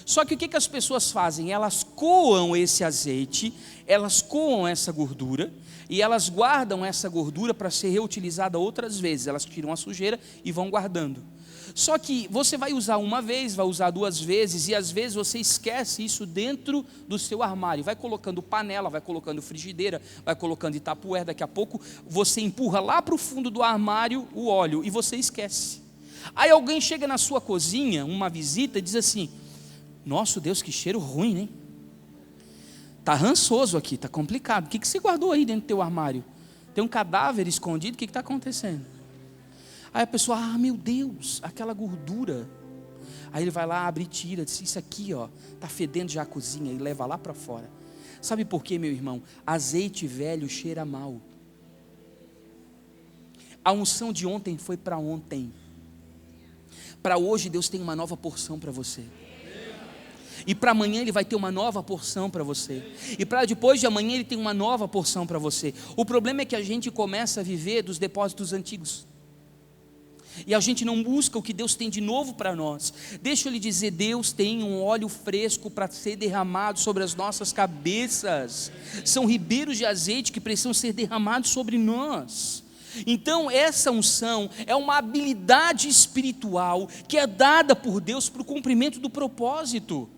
Só que o que as pessoas fazem? Elas coam esse azeite, elas coam essa gordura, e elas guardam essa gordura para ser reutilizada outras vezes. Elas tiram a sujeira e vão guardando. Só que você vai usar uma vez, vai usar duas vezes, e às vezes você esquece isso dentro do seu armário. Vai colocando panela, vai colocando frigideira, vai colocando Tupperware. Daqui a pouco você empurra lá para o fundo do armário o óleo e você esquece. Aí alguém chega na sua cozinha, uma visita, e diz assim: nossa Deus, que cheiro ruim, né? Está rançoso aqui, está complicado. O que você guardou aí dentro do teu armário? Tem um cadáver escondido, o que está acontecendo? Aí a pessoa, meu Deus, aquela gordura. Aí ele vai lá, abre e tira, diz: isso aqui está fedendo já a cozinha, e leva lá para fora. Sabe por quê, meu irmão? Azeite velho cheira mal. A unção de ontem foi para ontem. Para hoje Deus tem uma nova porção para você. E para amanhã Ele vai ter uma nova porção para você. E para depois de amanhã Ele tem uma nova porção para você. O problema é que a gente começa a viver dos depósitos antigos. E a gente não busca o que Deus tem de novo para nós. Deixa eu lhe dizer, Deus tem um óleo fresco para ser derramado sobre as nossas cabeças. São ribeiros de azeite que precisam ser derramados sobre nós. Então essa unção é uma habilidade espiritual que é dada por Deus para o cumprimento do propósito.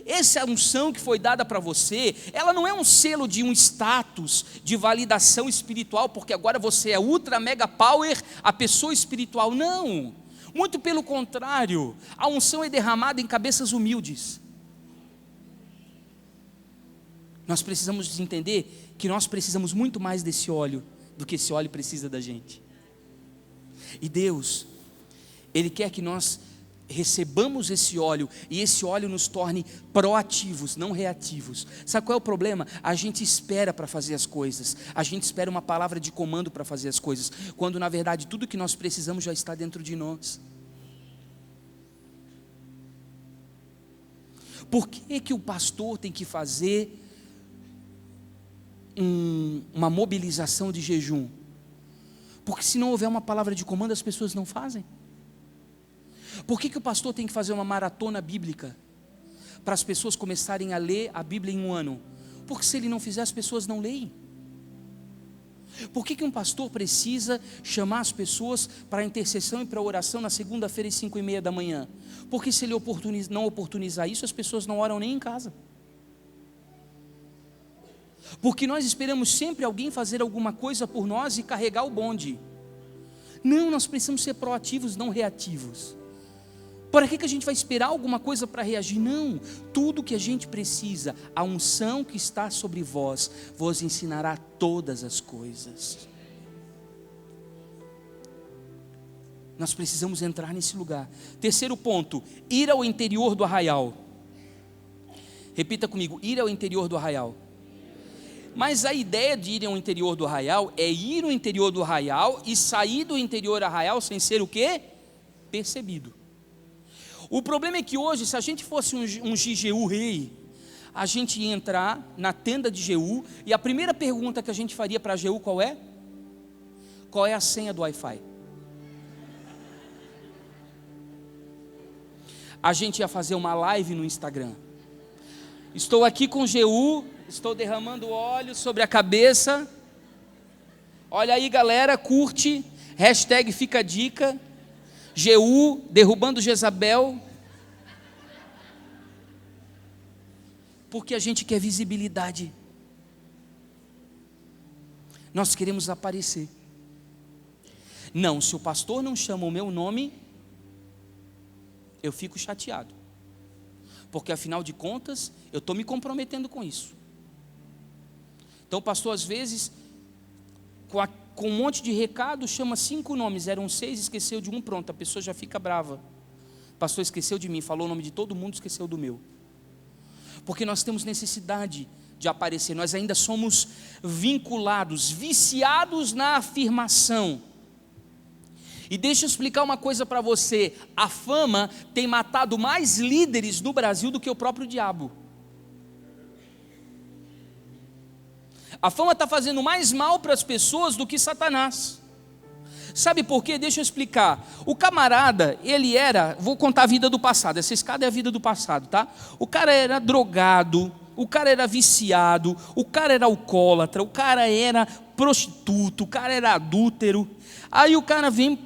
Essa unção que foi dada para você, ela não é um selo de um status, de validação espiritual, porque agora você é ultra mega power, a pessoa espiritual. Não, muito pelo contrário, a unção é derramada em cabeças humildes. Nós precisamos entender que nós precisamos muito mais desse óleo do que esse óleo precisa da gente. E Deus, Ele quer que nós recebamos esse óleo, e esse óleo nos torne proativos, não reativos. Sabe qual é o problema? A gente espera para fazer as coisas, a gente espera uma palavra de comando para fazer as coisas, quando na verdade tudo que nós precisamos já está dentro de nós. Por que que o pastor tem que fazer uma mobilização de jejum? Porque se não houver uma palavra de comando, as pessoas não fazem. Por que que o pastor tem que fazer uma maratona bíblica? Para as pessoas começarem a ler a Bíblia em um ano. Porque se ele não fizer, as pessoas não leem. Por que que um pastor precisa chamar as pessoas para a intercessão e para a oração na segunda-feira às 5:30 da manhã? Porque se ele não oportunizar isso, as pessoas não oram nem em casa. Porque nós esperamos sempre alguém fazer alguma coisa por nós e carregar o bonde. Não, nós precisamos ser proativos, não reativos. Para que a gente vai esperar alguma coisa para reagir? Não, tudo que a gente precisa, a unção que está sobre vós, vos ensinará todas as coisas. Nós precisamos entrar nesse lugar. Terceiro ponto, ir ao interior do arraial. Repita comigo, ir ao interior do arraial. Mas a ideia de ir ao interior do arraial é ir ao interior do arraial e sair do interior do arraial sem ser o quê? Percebido. O problema é que hoje, se a gente fosse um Jeú rei, a gente ia entrar na tenda de Jeú e a primeira pergunta que a gente faria para Jeú qual é? Qual é a senha do Wi-Fi? A gente ia fazer uma live no Instagram. Estou aqui com Jeú, estou derramando óleo sobre a cabeça. Olha aí, galera, curte. Hashtag fica a dica. Jeú derrubando Jezabel. Porque a gente quer visibilidade. Nós queremos aparecer. Não, se o pastor não chama o meu nome, eu fico chateado. Porque afinal de contas, eu estou me comprometendo com isso. Então o pastor às vezes, com um monte de recado, chama 5 nomes, eram 6, esqueceu de um, pronto, a pessoa já fica brava. O pastor esqueceu de mim, falou o nome de todo mundo, esqueceu do meu. Porque nós temos necessidade de aparecer, nós ainda somos vinculados, viciados na afirmação. E deixa eu explicar uma coisa para você, a fama tem matado mais líderes no Brasil do que o próprio diabo. A fama está fazendo mais mal para as pessoas do que Satanás. Sabe por quê? Deixa eu explicar. O camarada, ele era, vou contar a vida do passado, essa escada é a vida do passado, tá? O cara era drogado, o cara era viciado, o cara era alcoólatra, o cara era prostituto, o cara era adúltero. Aí o cara vem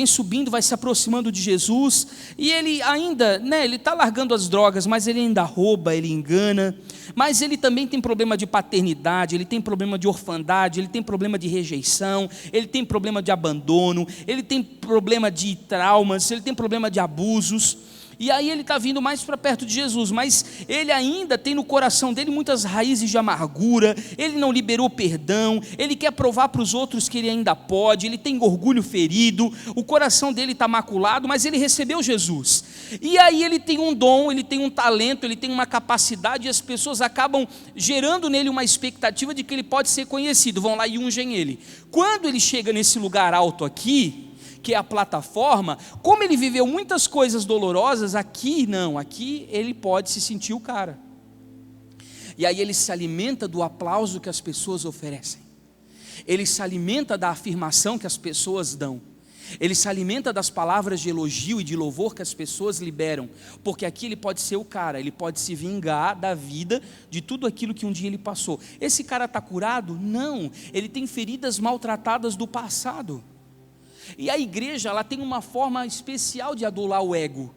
subindo, vai se aproximando de Jesus, e ele ainda, ele está largando as drogas, mas ele ainda rouba, ele engana, mas ele também tem problema de paternidade, ele tem problema de orfandade, ele tem problema de rejeição, ele tem problema de abandono, ele tem problema de traumas, ele tem problema de abusos. E aí ele está vindo mais para perto de Jesus, mas ele ainda tem no coração dele muitas raízes de amargura, ele não liberou perdão, ele quer provar para os outros que ele ainda pode, ele tem orgulho ferido, o coração dele está maculado, mas ele recebeu Jesus. E aí ele tem um dom, ele tem um talento, ele tem uma capacidade, e as pessoas acabam gerando nele uma expectativa de que ele pode ser conhecido, vão lá e ungem ele. Quando ele chega nesse lugar alto aqui, que é a plataforma, como ele viveu muitas coisas dolorosas, aqui não, aqui ele pode se sentir o cara. E aí ele se alimenta do aplauso que as pessoas oferecem, ele se alimenta da afirmação que as pessoas dão, ele se alimenta das palavras de elogio e de louvor que as pessoas liberam, porque aqui ele pode ser o cara, ele pode se vingar da vida, de tudo aquilo que um dia ele passou. Esse cara está curado? Não, ele tem feridas maltratadas do passado. E a igreja, ela tem uma forma especial de adular o ego,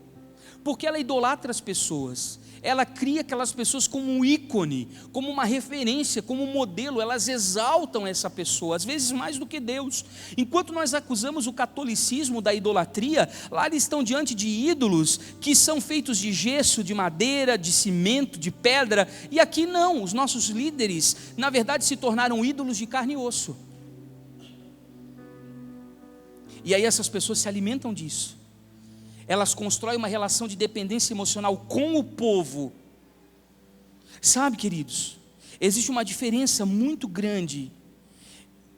Porque ela idolatra as pessoas, ela cria aquelas pessoas como um ícone, como uma referência, como um modelo, elas exaltam essa pessoa, às vezes mais do que Deus. Enquanto nós acusamos o catolicismo da idolatria, lá eles estão diante de ídolos que são feitos de gesso, de madeira, de cimento, de pedra, e aqui não, os nossos líderes, na verdade, se tornaram ídolos de carne e osso. E aí essas pessoas se alimentam disso. Elas constroem uma relação de dependência emocional com o povo. Sabe, queridos, existe uma diferença muito grande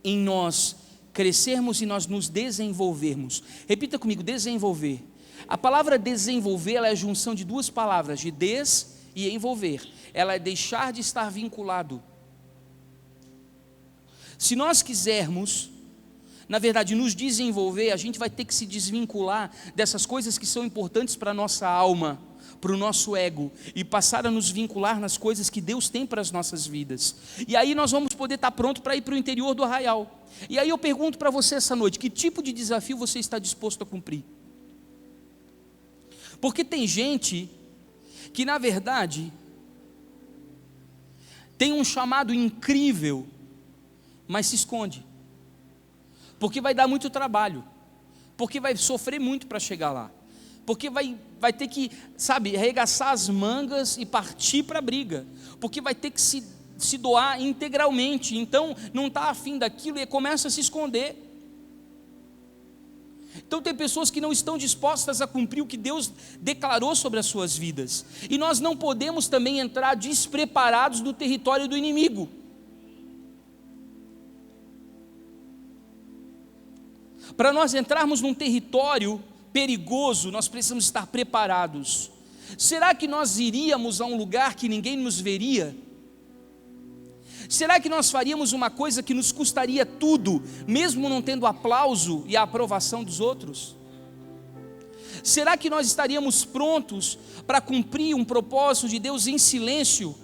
em nós crescermos e nós nos desenvolvermos. Repita comigo, desenvolver. A palavra desenvolver, ela é a junção de duas palavras, de des e envolver. Ela é deixar de estar vinculado. Se nós quisermos, na verdade, nos desenvolver, a gente vai ter que se desvincular dessas coisas que são importantes para a nossa alma, para o nosso ego, e passar a nos vincular nas coisas que Deus tem para as nossas vidas. E aí nós vamos poder estar pronto para ir para o interior do arraial. E aí eu pergunto para você essa noite, que tipo de desafio você está disposto a cumprir? Porque tem gente que, na verdade, tem um chamado incrível, mas se esconde. Porque vai dar muito trabalho, porque vai sofrer muito para chegar lá, porque vai ter que, sabe, arregaçar as mangas e partir para a briga, porque vai ter que se doar integralmente, então não está afim daquilo e começa a se esconder. Então tem pessoas que não estão dispostas a cumprir o que Deus declarou sobre as suas vidas, e nós não podemos também entrar despreparados no território do inimigo. Para nós entrarmos num território perigoso, nós precisamos estar preparados. Será que nós iríamos a um lugar que ninguém nos veria? Será que nós faríamos uma coisa que nos custaria tudo, mesmo não tendo aplauso e a aprovação dos outros? Será que nós estaríamos prontos para cumprir um propósito de Deus em silêncio?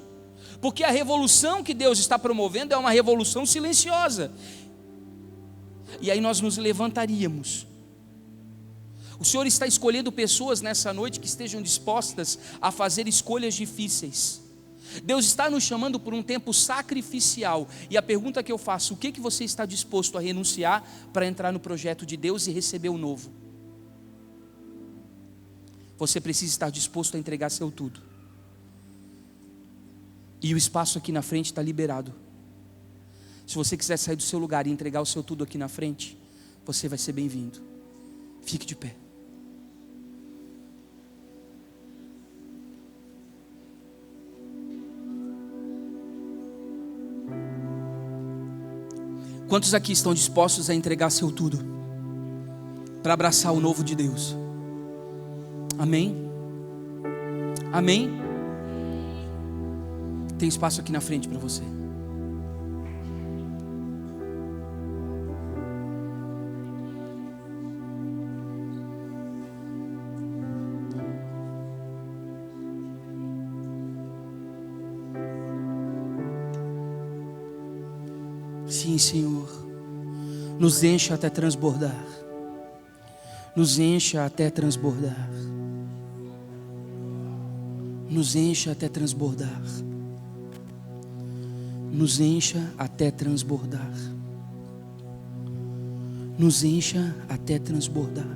Porque a revolução que Deus está promovendo é uma revolução silenciosa. E aí nós nos levantaríamos. O Senhor está escolhendo pessoas nessa noite que estejam dispostas a fazer escolhas difíceis. Deus está nos chamando por um tempo sacrificial. E a pergunta que eu faço, o que você está disposto a renunciar para entrar no projeto de Deus e receber o novo? Você precisa estar disposto a entregar seu tudo. E o espaço aqui na frente está liberado. Se você quiser sair do seu lugar e entregar o seu tudo aqui na frente, você vai ser bem-vindo. Fique de pé. Quantos aqui estão dispostos a entregar seu tudo para abraçar o novo de Deus? Amém? Amém? Tem espaço aqui na frente para você. Sim, Senhor, nos encha até transbordar, nos encha até transbordar, nos encha até transbordar, nos encha até transbordar, nos encha até transbordar.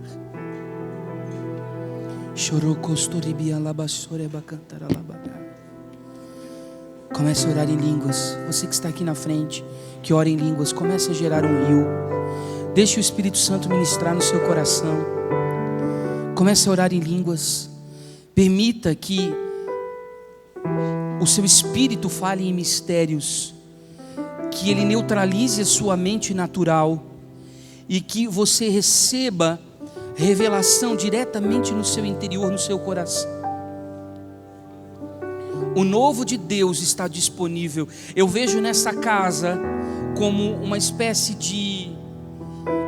Comece a orar em línguas. Você que está aqui na frente, que ora em línguas, comece a gerar um rio. Deixe o Espírito Santo ministrar no seu coração. Comece a orar em línguas. Permita que o seu espírito fale em mistérios, que ele neutralize a sua mente natural e que você receba revelação diretamente no seu interior, no seu coração. O novo de Deus está disponível. Eu vejo nessa casa como uma espécie de...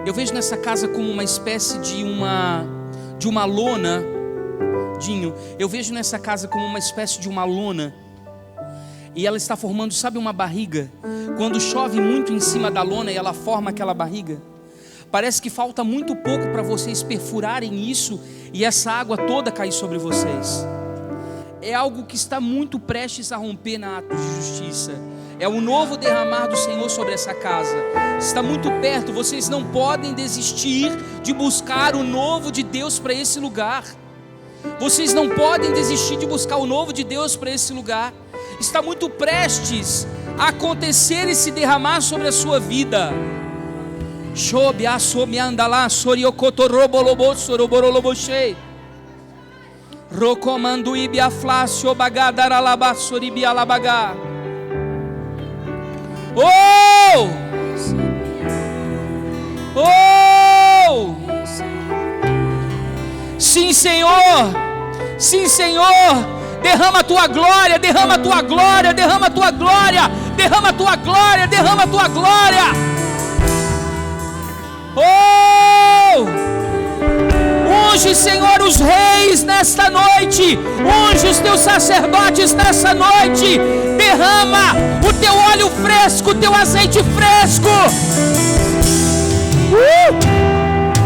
Eu vejo nessa casa como uma espécie de uma lona. Dinho, eu vejo nessa casa como uma espécie de uma lona. E ela está formando, sabe, uma barriga. Quando chove muito em cima da lona e ela forma aquela barriga. Parece que falta muito pouco para vocês perfurarem isso e essa água toda cair sobre vocês. É algo que está muito prestes a romper na atos de justiça. É o novo derramar do Senhor sobre essa casa. Está muito perto. Vocês não podem desistir de buscar o novo de Deus para esse lugar. Vocês não podem desistir de buscar o novo de Deus para esse lugar. Está muito prestes a acontecer e se derramar sobre a sua vida. Oh! Oh! Sim, Senhor! Sim, Senhor! Derrama a tua glória, derrama a tua glória, derrama a tua glória, derrama a tua glória, derrama a tua glória. Oh! Unge, Senhor, os reis nesta noite. Unge os teus sacerdotes nessa noite. Derrama o teu óleo fresco, o teu azeite fresco.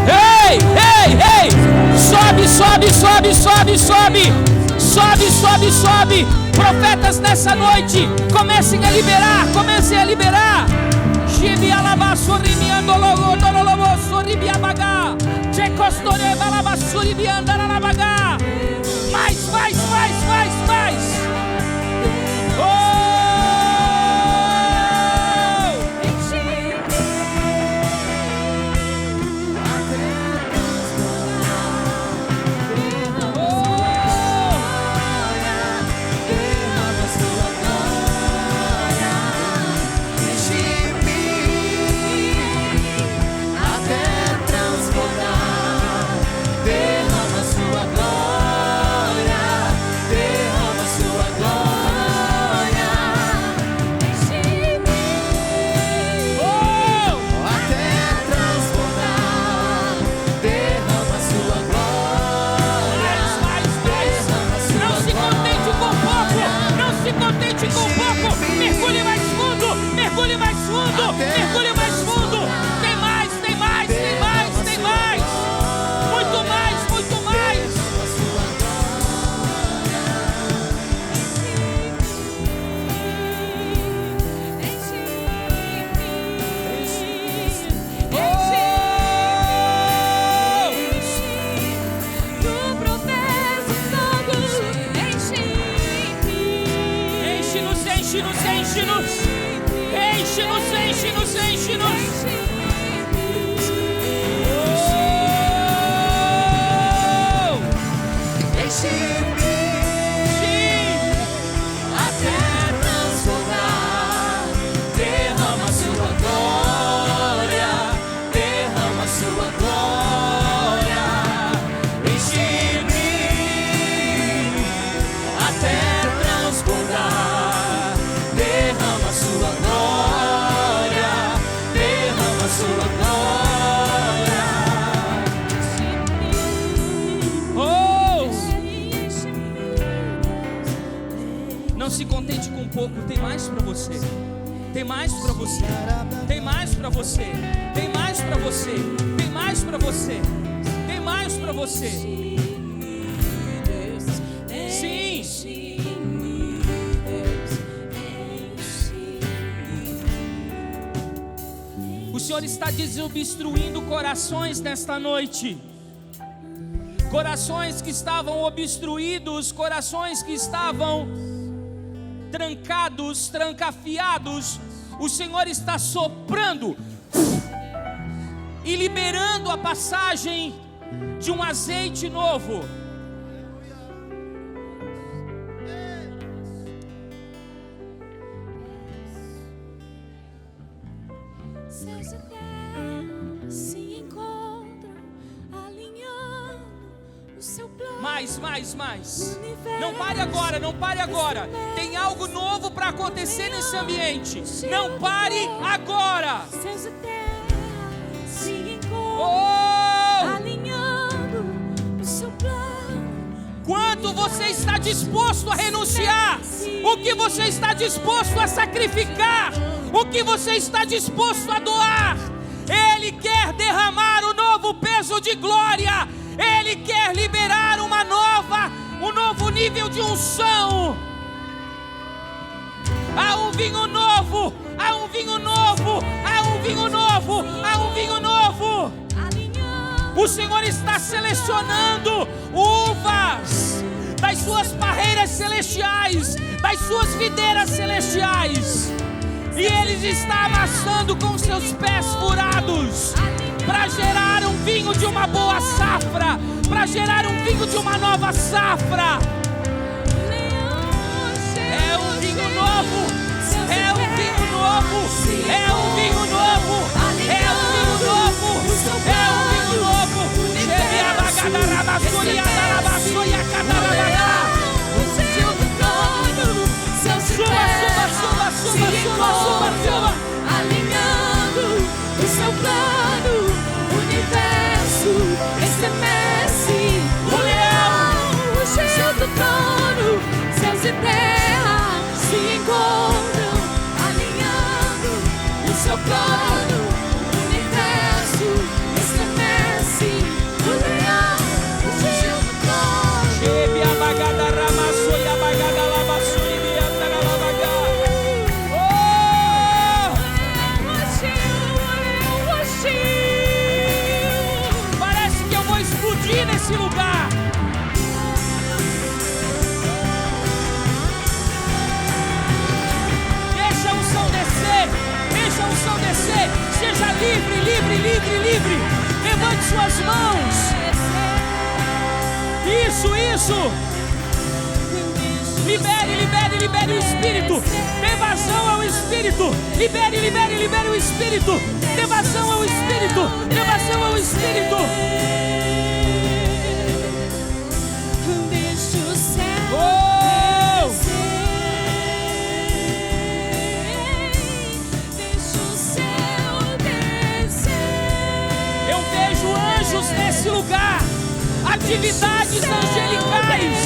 Ei, ei, ei! Sobe, sobe, sobe, sobe, sobe. Sobe, sobe, sobe. Profetas nessa noite, comecem a liberar, comecem a liberar. Mais, mais, mais, mais, mais. Oh! Mergulhe mais fundo, mergulhe mais fundo, mergulhe mais fundo. Tem mais, tem mais, tem mais, tem mais. Muito mais, muito mais. Enche-nos, enche-nos, enche-nos, enche-nos, enche-nos. Enche-me até transbordar. Derrama a sua glória, derrama a sua glória. Enche-me até transbordar. Derrama a sua glória, derrama a sua glória. Oh! Não se contente com pouco, tem mais para você. Tem mais para você. Tem mais para você. Tem mais para você. Tem mais para você. Tem mais para você. Sim. O Senhor está desobstruindo corações nesta noite. Corações que estavam obstruídos, corações que estavam trancados, trancafiados. O Senhor está soprando e liberando a passagem de um azeite novo. Mais. Não pare agora, não pare agora. Tem algo novo para acontecer nesse ambiente. Não pare agora. Oh! Quanto você está disposto a renunciar? O que você está disposto a sacrificar? O que você está disposto a doar? Ele quer quer derramar um novo peso de glória. Ele quer liberar um novo nível de unção. Há um vinho novo, há um vinho novo, há um vinho novo, há um vinho novo. O Senhor está selecionando uvas das suas parreiras celestiais, das suas videiras celestiais, e Ele está amassando com seus pés furados, para gerar um vinho de uma boa safra, para gerar um vinho de uma nova safra. É um vinho novo, é um vinho novo, é um vinho novo, é um vinho novo, é um vinho novo. Suba, alinhando o seu plano, o universo estremece, o leão, o cheio do trono, céus e terra se encontram, alinhando o seu plano, o universo estremece, o leão, o cheio do trono. Cheia bagada ramaçou e a bagada lavaçou e biata lavaga. Parece que eu vou explodir nesse lugar. Deixa a unção descer, deixa a unção descer. Seja livre, livre, livre, livre. Levante suas mãos. Isso. Libere, libere, libere o Espírito. Dê vazão ao Espírito. Libere, libere, libere o Espírito. Dê vazão ao Espírito. Dê vazão ao Espírito. Deixa o céu descer. Deixa o céu descer. Eu vejo anjos nesse lugar. Atividades angelicais.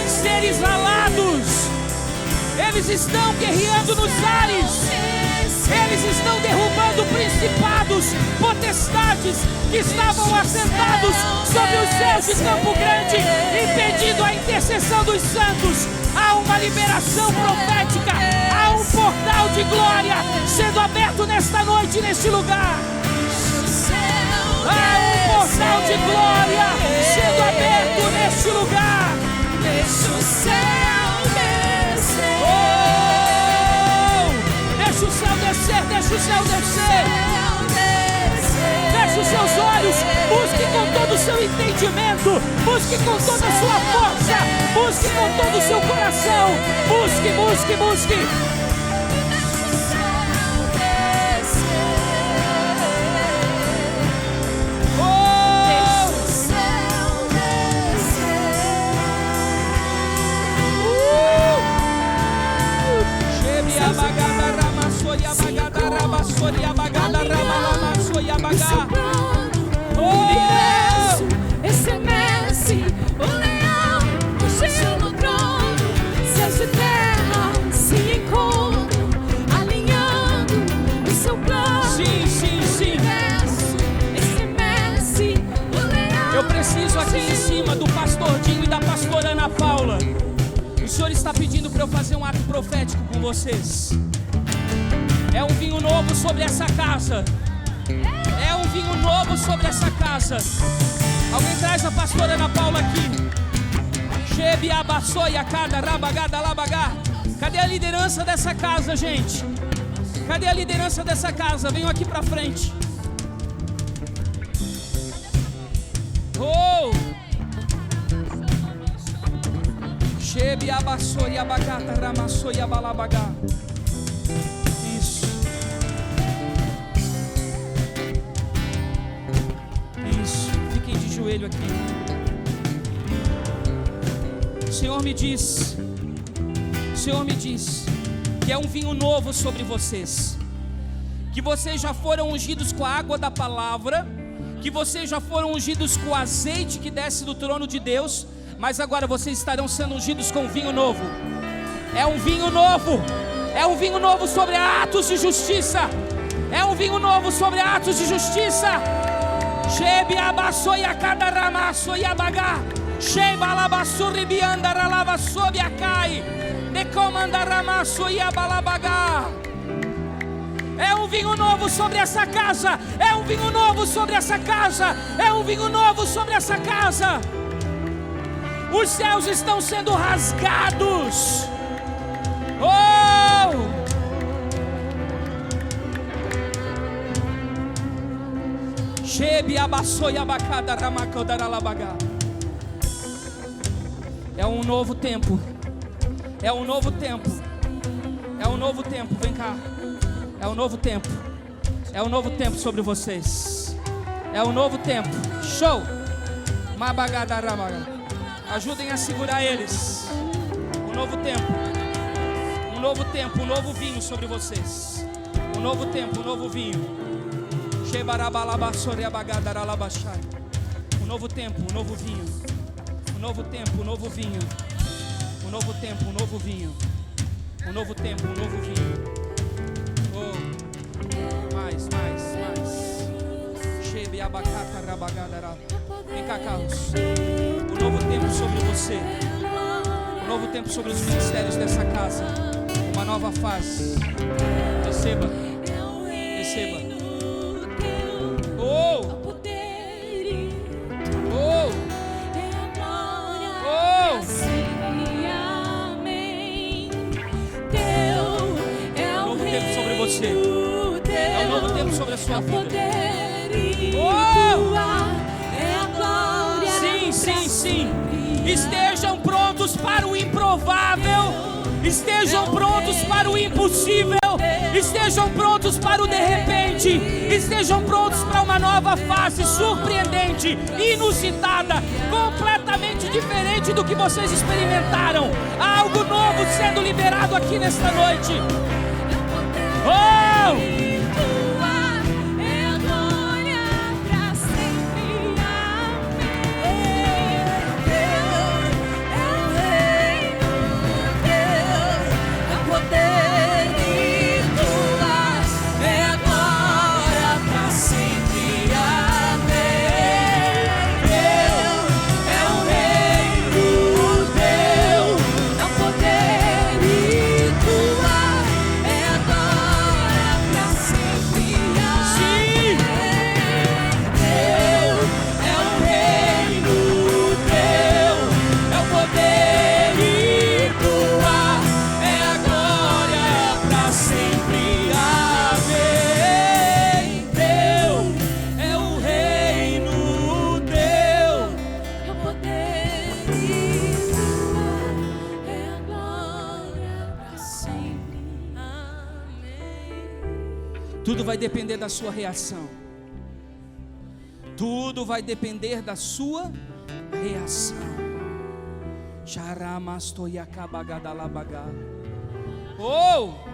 Seres alados. Eles estão guerreando nos ares. Eles estão derrubando principados, potestades que estavam assentados sobre os céus de Campo Grande, impedindo a intercessão dos santos. Há uma liberação profética, há um portal de glória sendo aberto nesta noite, neste lugar. Há um portal de glória sendo aberto neste lugar. Deixa o céu descer. Deixa o céu descer, deixa o céu descer. Feche os seus olhos, busque com todo o seu entendimento, busque com toda a sua força, busque com todo o seu coração, busque, busque, busque. O universo estremece, o leão, o cheio do trono, céus e terra se encontram, alinhando o seu plano. Sim, sim, sim. O universo estremece, o leão. Eu preciso aqui em cima do pastor Dinho e da pastora Ana Paula. O Senhor está pedindo para eu fazer um ato profético com vocês. É um vinho novo sobre essa casa. É um vinho novo sobre essa casa. Alguém traz a pastora Ana Paula aqui. Cadê a liderança dessa casa, gente? Cadê a liderança dessa casa? Venham aqui pra frente. Oh! Isso. Isso. Fiquem de joelho aqui. O Senhor me diz que é um vinho novo sobre vocês, que vocês já foram ungidos com a água da palavra, que vocês já foram ungidos com o azeite que desce do trono de Deus, mas agora vocês estarão sendo ungidos com vinho novo. É um vinho novo. É um vinho novo sobre atos de justiça. É um vinho novo sobre atos de justiça. Shebe abasoia kadarama soia bagá. Sheba alabassuri biandara lava sob a cai. De comandarama soia balabagá. É um vinho novo sobre essa casa. É um vinho novo sobre essa casa. É um vinho novo sobre essa casa. Os céus estão sendo rasgados. Oh! Shebe abasoia bacada ramacodaralabagá. É um novo tempo. É um novo tempo. É um novo tempo. Vem cá. É um novo tempo. É um novo tempo sobre vocês. É um novo tempo. Show. Mabagadaramaga. Ajudem a segurar eles. Um novo tempo. Um novo tempo. Um novo vinho sobre vocês. Um novo tempo. Um novo vinho. Um novo tempo. Um novo vinho. Um novo tempo. Um novo vinho. Um novo tempo. Um novo vinho. Um novo tempo. Um novo vinho. Oh, mais. Shebe abacata rabagadara. Vem cá, Carlos. Um novo tempo sobre você. Um novo tempo sobre os ministérios dessa casa. Uma nova fase. Receba. Receba. Oh! Oh! Oh! Novo tempo sobre você. É um novo tempo sobre a sua vida. Oh! Sim. Estejam prontos para o improvável. Estejam prontos para o impossível. Estejam prontos para o de repente. Estejam prontos para uma nova fase surpreendente, inusitada, completamente diferente do que vocês experimentaram. Há algo novo sendo liberado aqui nesta noite. Oh! Tudo vai depender da sua reação. Tudo vai depender da sua reação. Oh!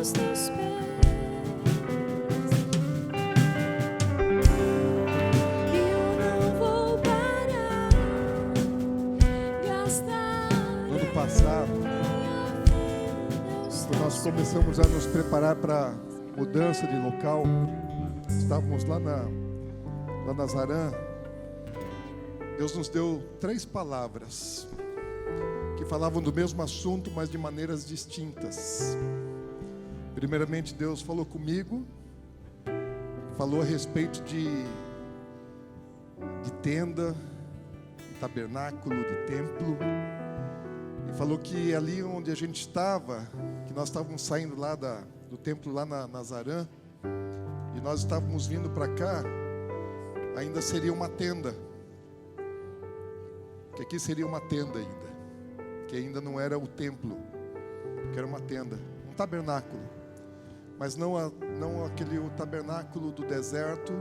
aos teus pés. E eu não vou parar, gastar Ano passado, meus quando nós começamos a nos preparar para mudança de local, estávamos lá na Zarã. Deus nos deu 3 palavras que falavam do mesmo assunto, mas de maneiras distintas. Primeiramente, Deus falou comigo, falou a respeito de tenda, de tabernáculo, de templo, e falou que ali onde a gente estava, que nós estávamos saindo lá do templo lá na Zarã, e nós estávamos vindo para cá, ainda seria uma tenda, que aqui seria uma tenda ainda, que ainda não era o templo, que era uma tenda, um tabernáculo, mas não aquele o tabernáculo do deserto,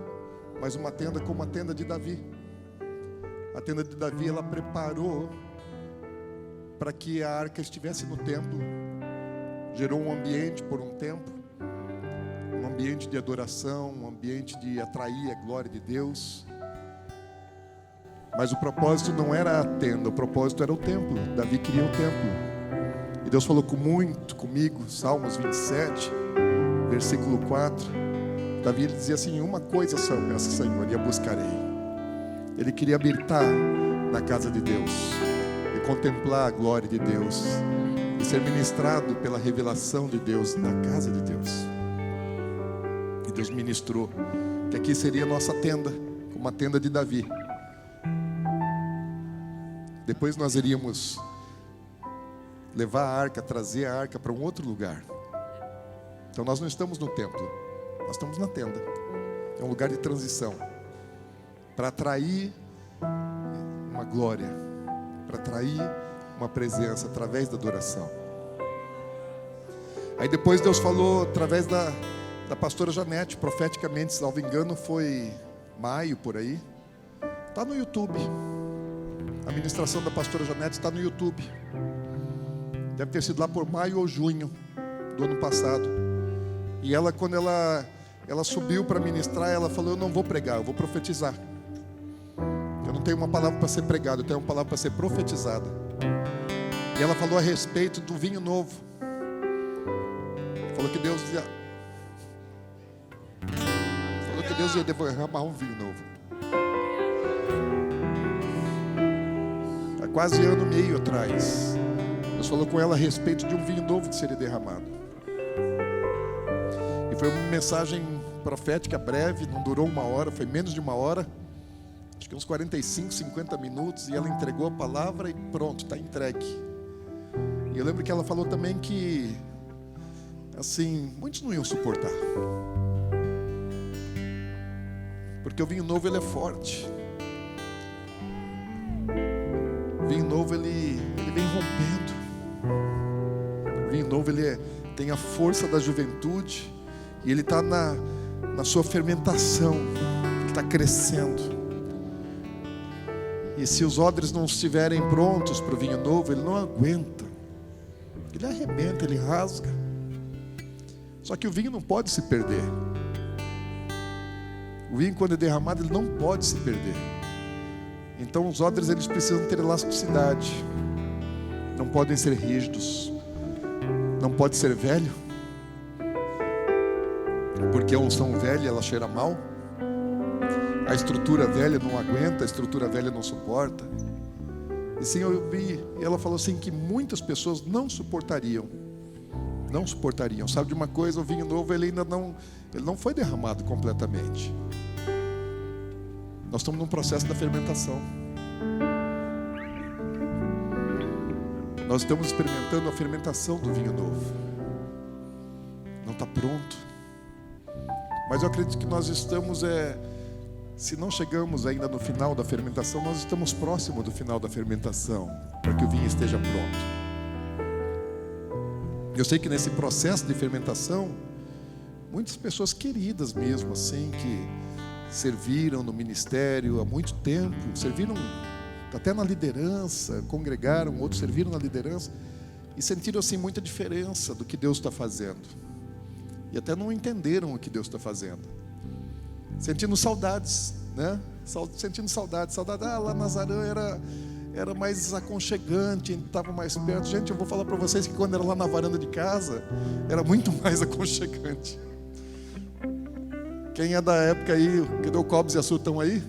mas uma tenda como a tenda de Davi. A tenda de Davi, ela preparou para que a arca estivesse no templo, gerou um ambiente por um tempo, um ambiente de adoração, um ambiente de atrair a glória de Deus. Mas o propósito não era a tenda, o propósito era o templo. Davi queria o templo. E Deus falou muito comigo, Salmos 27, versículo 4. Davi dizia assim: uma coisa só peço, Senhor, e a buscarei. Ele queria habitar na casa de Deus e contemplar a glória de Deus e ser ministrado pela revelação de Deus na casa de Deus. E Deus ministrou que aqui seria a nossa tenda, como a tenda de Davi. Depois nós iríamos levar a arca, trazer a arca para um outro lugar. Então nós não estamos no templo, nós estamos na tenda. É um lugar de transição, para atrair uma glória, para atrair uma presença através da adoração. Aí depois Deus falou através da pastora Janete, profeticamente, se não me engano, foi maio por aí. Está no YouTube. A ministração da pastora Janete está no YouTube. Deve ter sido lá por maio ou junho do ano passado. E ela, quando ela subiu para ministrar, ela falou: eu não vou pregar, eu vou profetizar. Eu não tenho uma palavra para ser pregada, eu tenho uma palavra para ser profetizada. E ela falou a respeito do vinho novo. Falou que Deus ia derramar um vinho novo. Há quase ano e meio atrás, Deus falou com ela a respeito de um vinho novo que seria derramado. E foi uma mensagem profética breve, não durou 1 hora, foi menos de 1 hora, acho que uns 45, 50 minutos, e ela entregou a palavra e pronto, está entregue. E eu lembro que ela falou também que, assim, muitos não iam suportar, porque o vinho novo ele é forte. O vinho novo ele vem rompendo. O vinho novo tem a força da juventude e ele está na sua fermentação, ele está crescendo. E se os odres não estiverem prontos para o vinho novo, ele não aguenta, ele arrebenta, ele rasga. Só que o vinho não pode se perder. O vinho, quando é derramado, ele não pode se perder. Então os odres eles precisam ter elasticidade, não podem ser rígidos, não pode ser velho, porque a unção velha ela cheira mal, a estrutura velha não aguenta, a estrutura velha não suporta. E sim, eu vi, e ela falou assim que muitas pessoas não suportariam. Sabe de uma coisa, o vinho novo ele não foi derramado completamente. Nós estamos num processo da fermentação. Nós estamos experimentando a fermentação do vinho novo. Não está pronto. Mas eu acredito que nós estamos, se não chegamos ainda no final da fermentação, nós estamos próximo do final da fermentação, para que o vinho esteja pronto. Eu sei que nesse processo de fermentação, muitas pessoas queridas mesmo, assim, que serviram no ministério há muito tempo, serviram até na liderança, congregaram, outros serviram na liderança e sentiram assim muita diferença do que Deus está fazendo. e até não entenderam o que Deus está fazendo. Sentindo saudades, né? Sentindo saudades. Lá Nazaré era mais aconchegante, a gente estava mais perto. Gente, eu vou falar para vocês que quando era lá na varanda de casa, era muito mais aconchegante. Quem é da época aí, cadê o Cobs e a Su estão aí?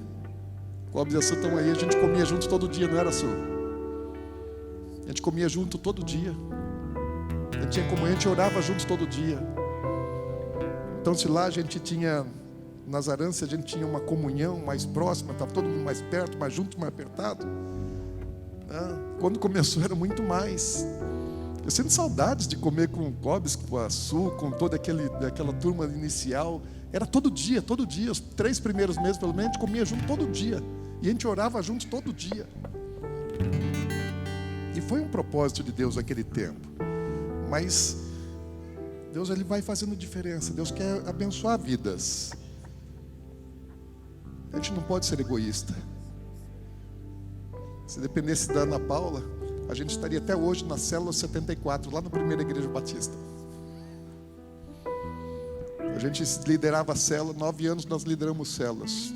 Cobs e a Su estão aí, a gente comia junto todo dia, não era, Su? A gente comia junto todo dia. A gente tinha comunhão, a gente orava juntos todo dia. Então, se lá a gente tinha, Nazaré, a gente tinha uma comunhão mais próxima, estava todo mundo mais perto, mais junto, mais apertado. Quando começou era muito mais. Eu sinto saudades de comer com o Cobs, com a Su, com toda aquela turma inicial. Era todo dia, os 3 primeiros meses pelo menos, a gente comia junto todo dia. E a gente orava juntos todo dia. E foi um propósito de Deus naquele tempo. Mas Deus, Ele vai fazendo diferença. Deus quer abençoar vidas. A gente não pode ser egoísta. Se dependesse da Ana Paula, a gente estaria até hoje na célula 74, lá na primeira igreja batista. A gente liderava a célula, 9 anos nós lideramos células.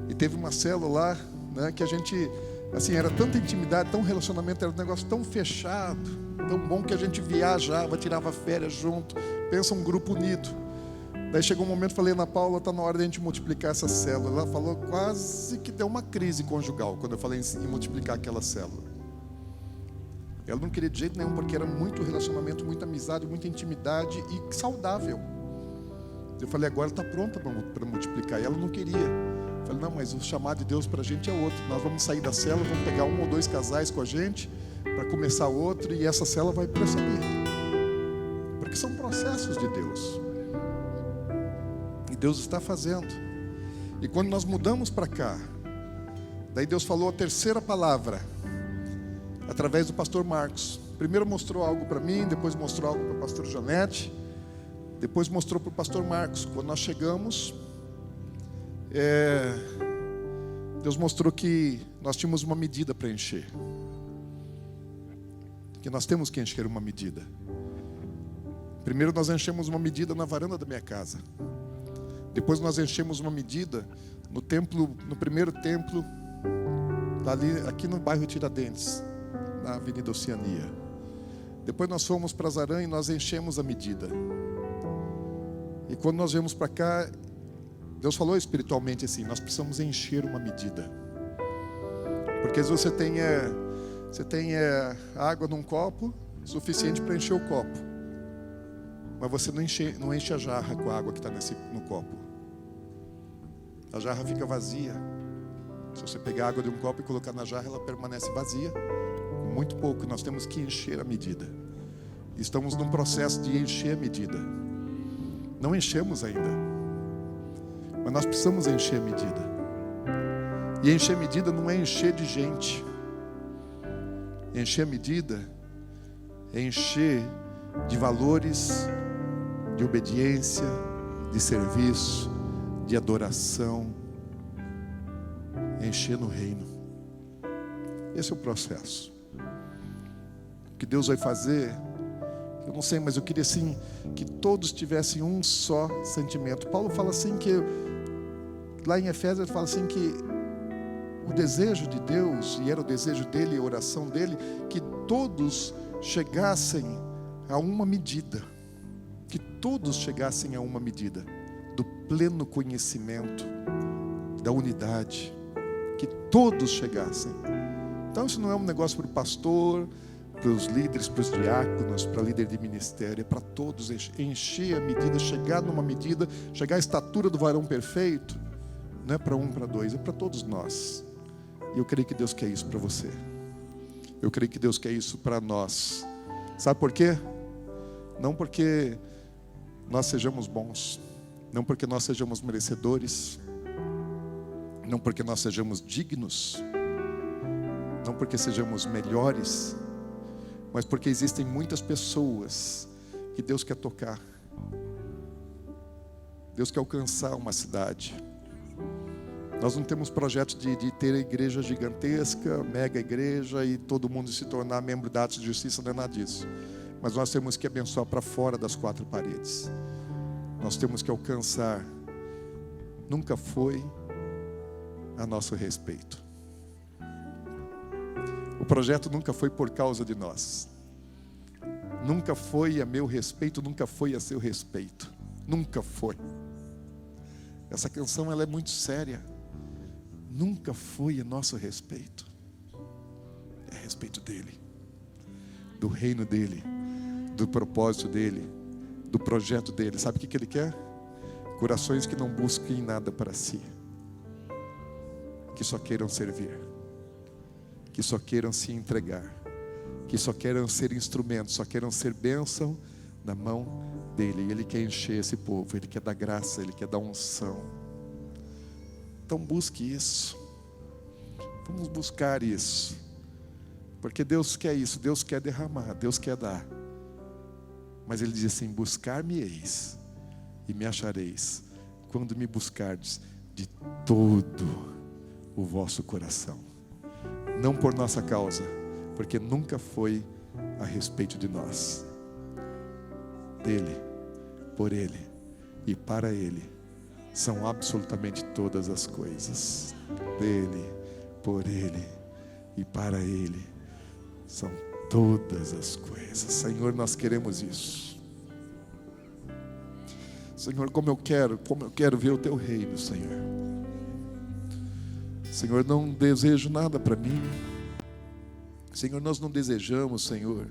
E teve uma célula lá, né, que a gente, assim, era tanta intimidade, tão relacionamento, era um negócio tão fechado, tão bom que a gente viajava, tirava férias junto. Pensa um grupo unido. Daí chegou um momento, falei, Ana Paula, está na hora de a gente multiplicar essa célula. Ela falou, quase que deu uma crise conjugal quando eu falei em multiplicar aquela célula. Ela não queria de jeito nenhum, porque era muito relacionamento, muita amizade, muita intimidade e saudável. Eu falei, agora está pronta para multiplicar. E ela não queria. Eu falei, não, mas o chamado de Deus para a gente é outro. Nós vamos sair da célula, vamos pegar 1 ou 2 casais com a gente para começar outro, e essa célula vai prosseguir. Porque são processos de Deus. E Deus está fazendo. E quando nós mudamos para cá, daí Deus falou a terceira palavra, através do pastor Marcos. Primeiro mostrou algo para mim, depois mostrou algo para o pastor Janete, depois mostrou para o pastor Marcos. Quando nós chegamos, Deus mostrou que nós tínhamos uma medida para encher. Que nós temos que encher uma medida. Primeiro nós enchemos uma medida na varanda da minha casa. Depois nós enchemos uma medida no templo, no primeiro templo, aqui no bairro Tiradentes, na Avenida Oceania. Depois nós fomos para Zarã e nós enchemos a medida. E quando nós viemos para cá, Deus falou espiritualmente assim, nós precisamos encher uma medida. Porque às vezes você tem água num copo, suficiente para encher o copo. Mas você não enche a jarra com a água que está no copo. A jarra fica vazia. Se você pegar a água de um copo e colocar na jarra, ela permanece vazia. Muito pouco, nós temos que encher a medida. Estamos num processo de encher a medida. Não enchemos ainda, mas nós precisamos encher a medida. E encher a medida não é encher de gente. Encher a medida é encher de valores, de obediência, de serviço, de adoração. Encher no reino. Esse é o processo. O que Deus vai fazer, eu não sei, mas eu queria assim que todos tivessem um só sentimento. Paulo fala assim que, lá em Efésios ele fala assim que o desejo de Deus, e era o desejo dele, a oração dele, que todos chegassem a uma medida. Que todos chegassem a uma medida do pleno conhecimento, da unidade. Que todos chegassem. Então isso não é um negócio para o pastor, para os líderes, para os diáconos, para líder de ministério, é para todos encher a medida, chegar numa medida, chegar à estatura do varão perfeito. Não é para um, para dois, é para todos nós. E eu creio que Deus quer isso para você. Eu creio que Deus quer isso para nós. Sabe por quê? Não porque nós sejamos bons, não porque nós sejamos merecedores, não porque nós sejamos dignos, não porque sejamos melhores, mas porque existem muitas pessoas que Deus quer tocar. Deus quer alcançar uma cidade. Nós não temos projeto de ter a igreja gigantesca, mega igreja e todo mundo se tornar membro da Atos de Justiça, não é nada disso. mas nós temos que abençoar para fora das quatro paredes. Nós temos que alcançar. Nunca foi a nosso respeito. O projeto nunca foi por causa de nós. Nunca foi a meu respeito, nunca foi a seu respeito. Nunca foi. Essa canção ela é muito séria. Nunca foi a nosso respeito. É a respeito dele, do reino dele, do propósito dele, do projeto dele. Sabe o que ele quer? Corações que não busquem nada para si, que só queiram servir, que só queiram se entregar, que só queiram ser instrumentos, só queiram ser bênção na mão dele. E ele quer encher esse povo, ele quer dar graça, ele quer dar unção. Então busque isso. Vamos buscar isso, porque Deus quer isso, Deus quer derramar, Deus quer dar. Mas ele diz assim: buscar-me-eis e me achareis, quando me buscardes de todo o vosso coração. Não por nossa causa, porque nunca foi a respeito de nós. Dele, por ele e para ele são absolutamente todas as coisas. Dele, por ele e para ele são todas as coisas. Senhor, nós queremos isso. Senhor, como eu quero ver o teu reino, Senhor. Senhor, não desejo nada para mim. Senhor, nós não desejamos, Senhor,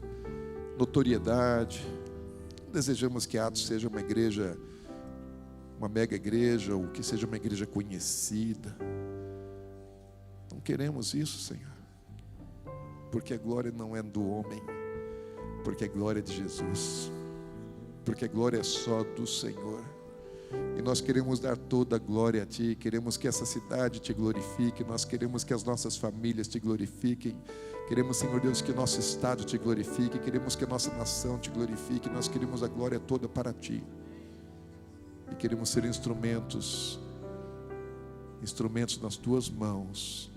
notoriedade. Não desejamos que Atos seja uma igreja, uma mega igreja, ou que seja uma igreja conhecida. Não queremos isso, Senhor, porque a glória não é do homem, porque a glória é de Jesus, porque a glória é só do Senhor. E nós queremos dar toda a glória a Ti. Queremos que essa cidade Te glorifique. Nós queremos que as nossas famílias Te glorifiquem. Queremos, Senhor Deus, que o nosso estado Te glorifique. Queremos que a nossa nação Te glorifique. Nós queremos a glória toda para Ti. E queremos ser instrumentos nas Tuas mãos,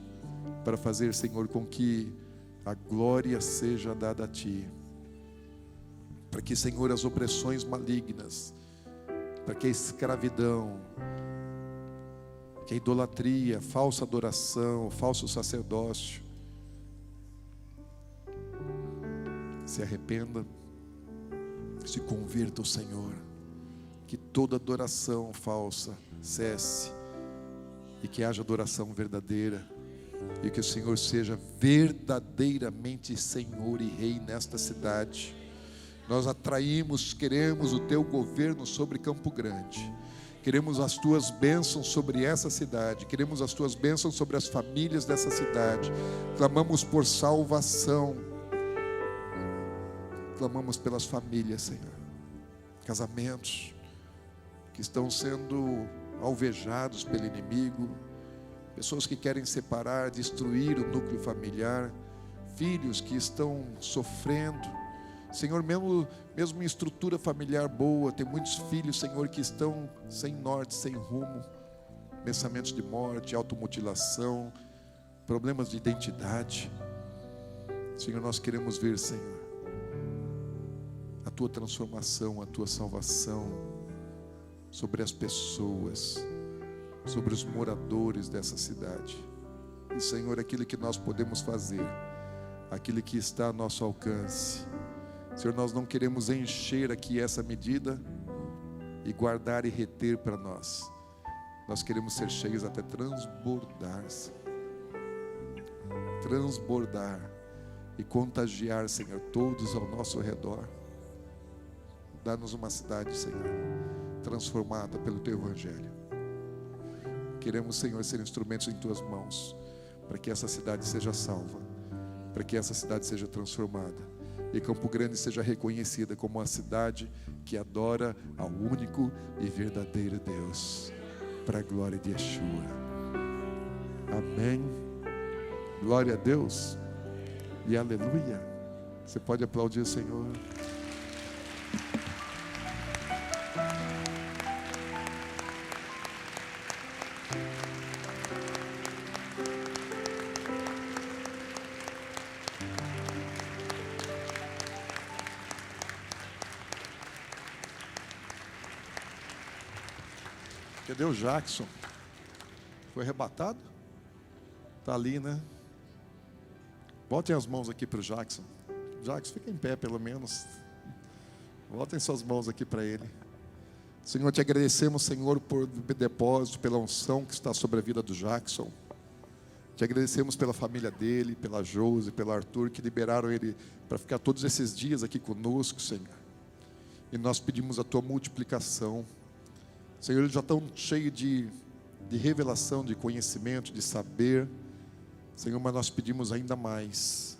para fazer, Senhor, com que a glória seja dada a Ti. Para que, Senhor, as opressões malignas, para que a escravidão, que a idolatria, a falsa adoração, o falso sacerdócio se arrependa, se converta ao Senhor. Que toda adoração falsa cesse e que haja adoração verdadeira, e que o Senhor seja verdadeiramente Senhor e Rei nesta cidade. Nós atraímos, queremos o Teu governo sobre Campo Grande. Queremos as Tuas bênçãos sobre essa cidade. Queremos as Tuas bênçãos sobre as famílias dessa cidade. Clamamos por salvação. Clamamos pelas famílias, Senhor. Casamentos que estão sendo alvejados pelo inimigo. Pessoas que querem separar, destruir o núcleo familiar. Filhos que estão sofrendo. Senhor, mesmo em estrutura familiar boa, tem muitos filhos, Senhor, que estão sem norte, sem rumo. Pensamentos de morte, automutilação, problemas de identidade. Senhor, nós queremos ver, Senhor, a Tua transformação, a Tua salvação sobre as pessoas, sobre os moradores dessa cidade. E, Senhor, aquilo que nós podemos fazer, aquilo que está a nosso alcance. Senhor, nós não queremos encher aqui essa medida e guardar e reter para nós. Nós queremos ser cheios até transbordar, transbordar e contagiar, Senhor, todos ao nosso redor. Dá-nos uma cidade, Senhor, transformada pelo Teu Evangelho. Queremos, Senhor, ser instrumentos em Tuas mãos, para que essa cidade seja salva, para que essa cidade seja transformada, e Campo Grande seja reconhecida como a cidade que adora ao único e verdadeiro Deus, para a glória de Yeshua. Amém. Glória a Deus e aleluia. Você pode aplaudir o Senhor. Cadê o Jackson? Foi arrebatado? Está ali, né? Botem as mãos aqui para o Jackson. Jackson, fica em pé pelo menos. Botem suas mãos aqui para ele. Senhor, te agradecemos, Senhor, por depósito, pela unção que está sobre a vida do Jackson. Te agradecemos pela família dele, pela Josi, pelo Arthur, que liberaram ele para ficar todos esses dias aqui conosco, Senhor. E nós pedimos a tua multiplicação. Senhor, eles já estão cheios de revelação, de conhecimento, de saber. Senhor, mas nós pedimos ainda mais.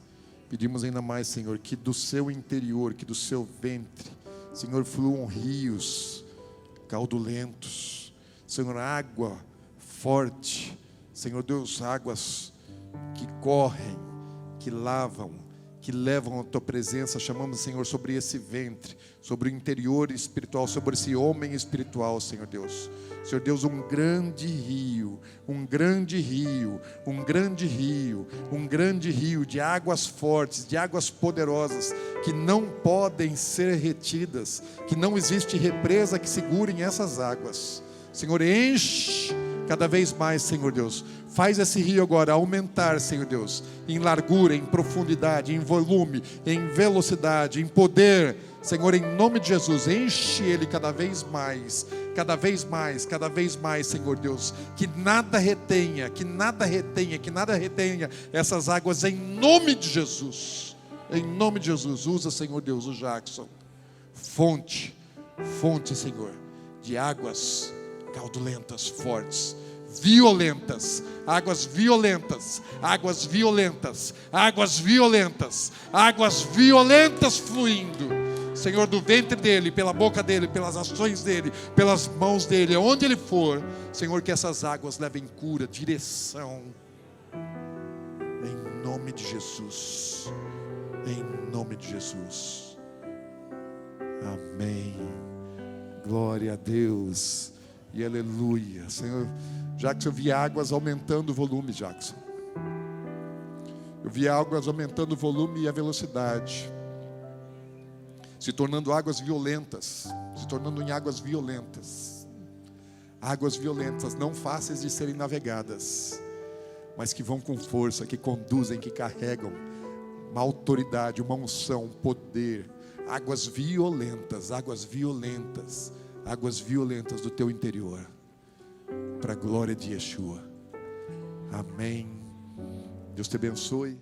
Pedimos ainda mais, Senhor, que do seu interior, que do seu ventre, Senhor, fluam rios caudulentos. Senhor, água forte. Senhor Deus, águas que correm, que lavam, que levam a tua presença. Chamamos, Senhor, sobre esse ventre, sobre o interior espiritual, sobre esse homem espiritual, Senhor Deus. Senhor Deus, um grande rio, um grande rio, um grande rio, um grande rio de águas fortes, de águas poderosas, que não podem ser retidas, que não existe represa que segurem essas águas. Senhor, enche cada vez mais, Senhor Deus. Faz esse rio agora aumentar, Senhor Deus, em largura, em profundidade, em volume, em velocidade, em poder. Senhor, em nome de Jesus, enche ele cada vez mais, cada vez mais, cada vez mais, Senhor Deus. Que nada retenha, que nada retenha, que nada retenha essas águas, em nome de Jesus. Em nome de Jesus, usa, Senhor Deus, o Jackson. Fonte, Senhor, de águas caudulentas, fortes, violentas, águas violentas, águas violentas, águas violentas, águas violentas fluindo, Senhor, do ventre dele, pela boca dele, pelas ações dele, pelas mãos dele, aonde ele for, Senhor, que essas águas levem cura, direção, em nome de Jesus, em nome de Jesus, amém, glória a Deus. E aleluia. Senhor, Jackson, eu vi águas aumentando o volume, Jackson. Eu vi águas aumentando o volume e a velocidade, se tornando águas violentas, se tornando em águas violentas. Águas violentas, não fáceis de serem navegadas, mas que vão com força, que conduzem, que carregam uma autoridade, uma unção, um poder. Águas violentas, águas violentas, águas violentas do teu interior, para a glória de Yeshua. Amém. Deus te abençoe.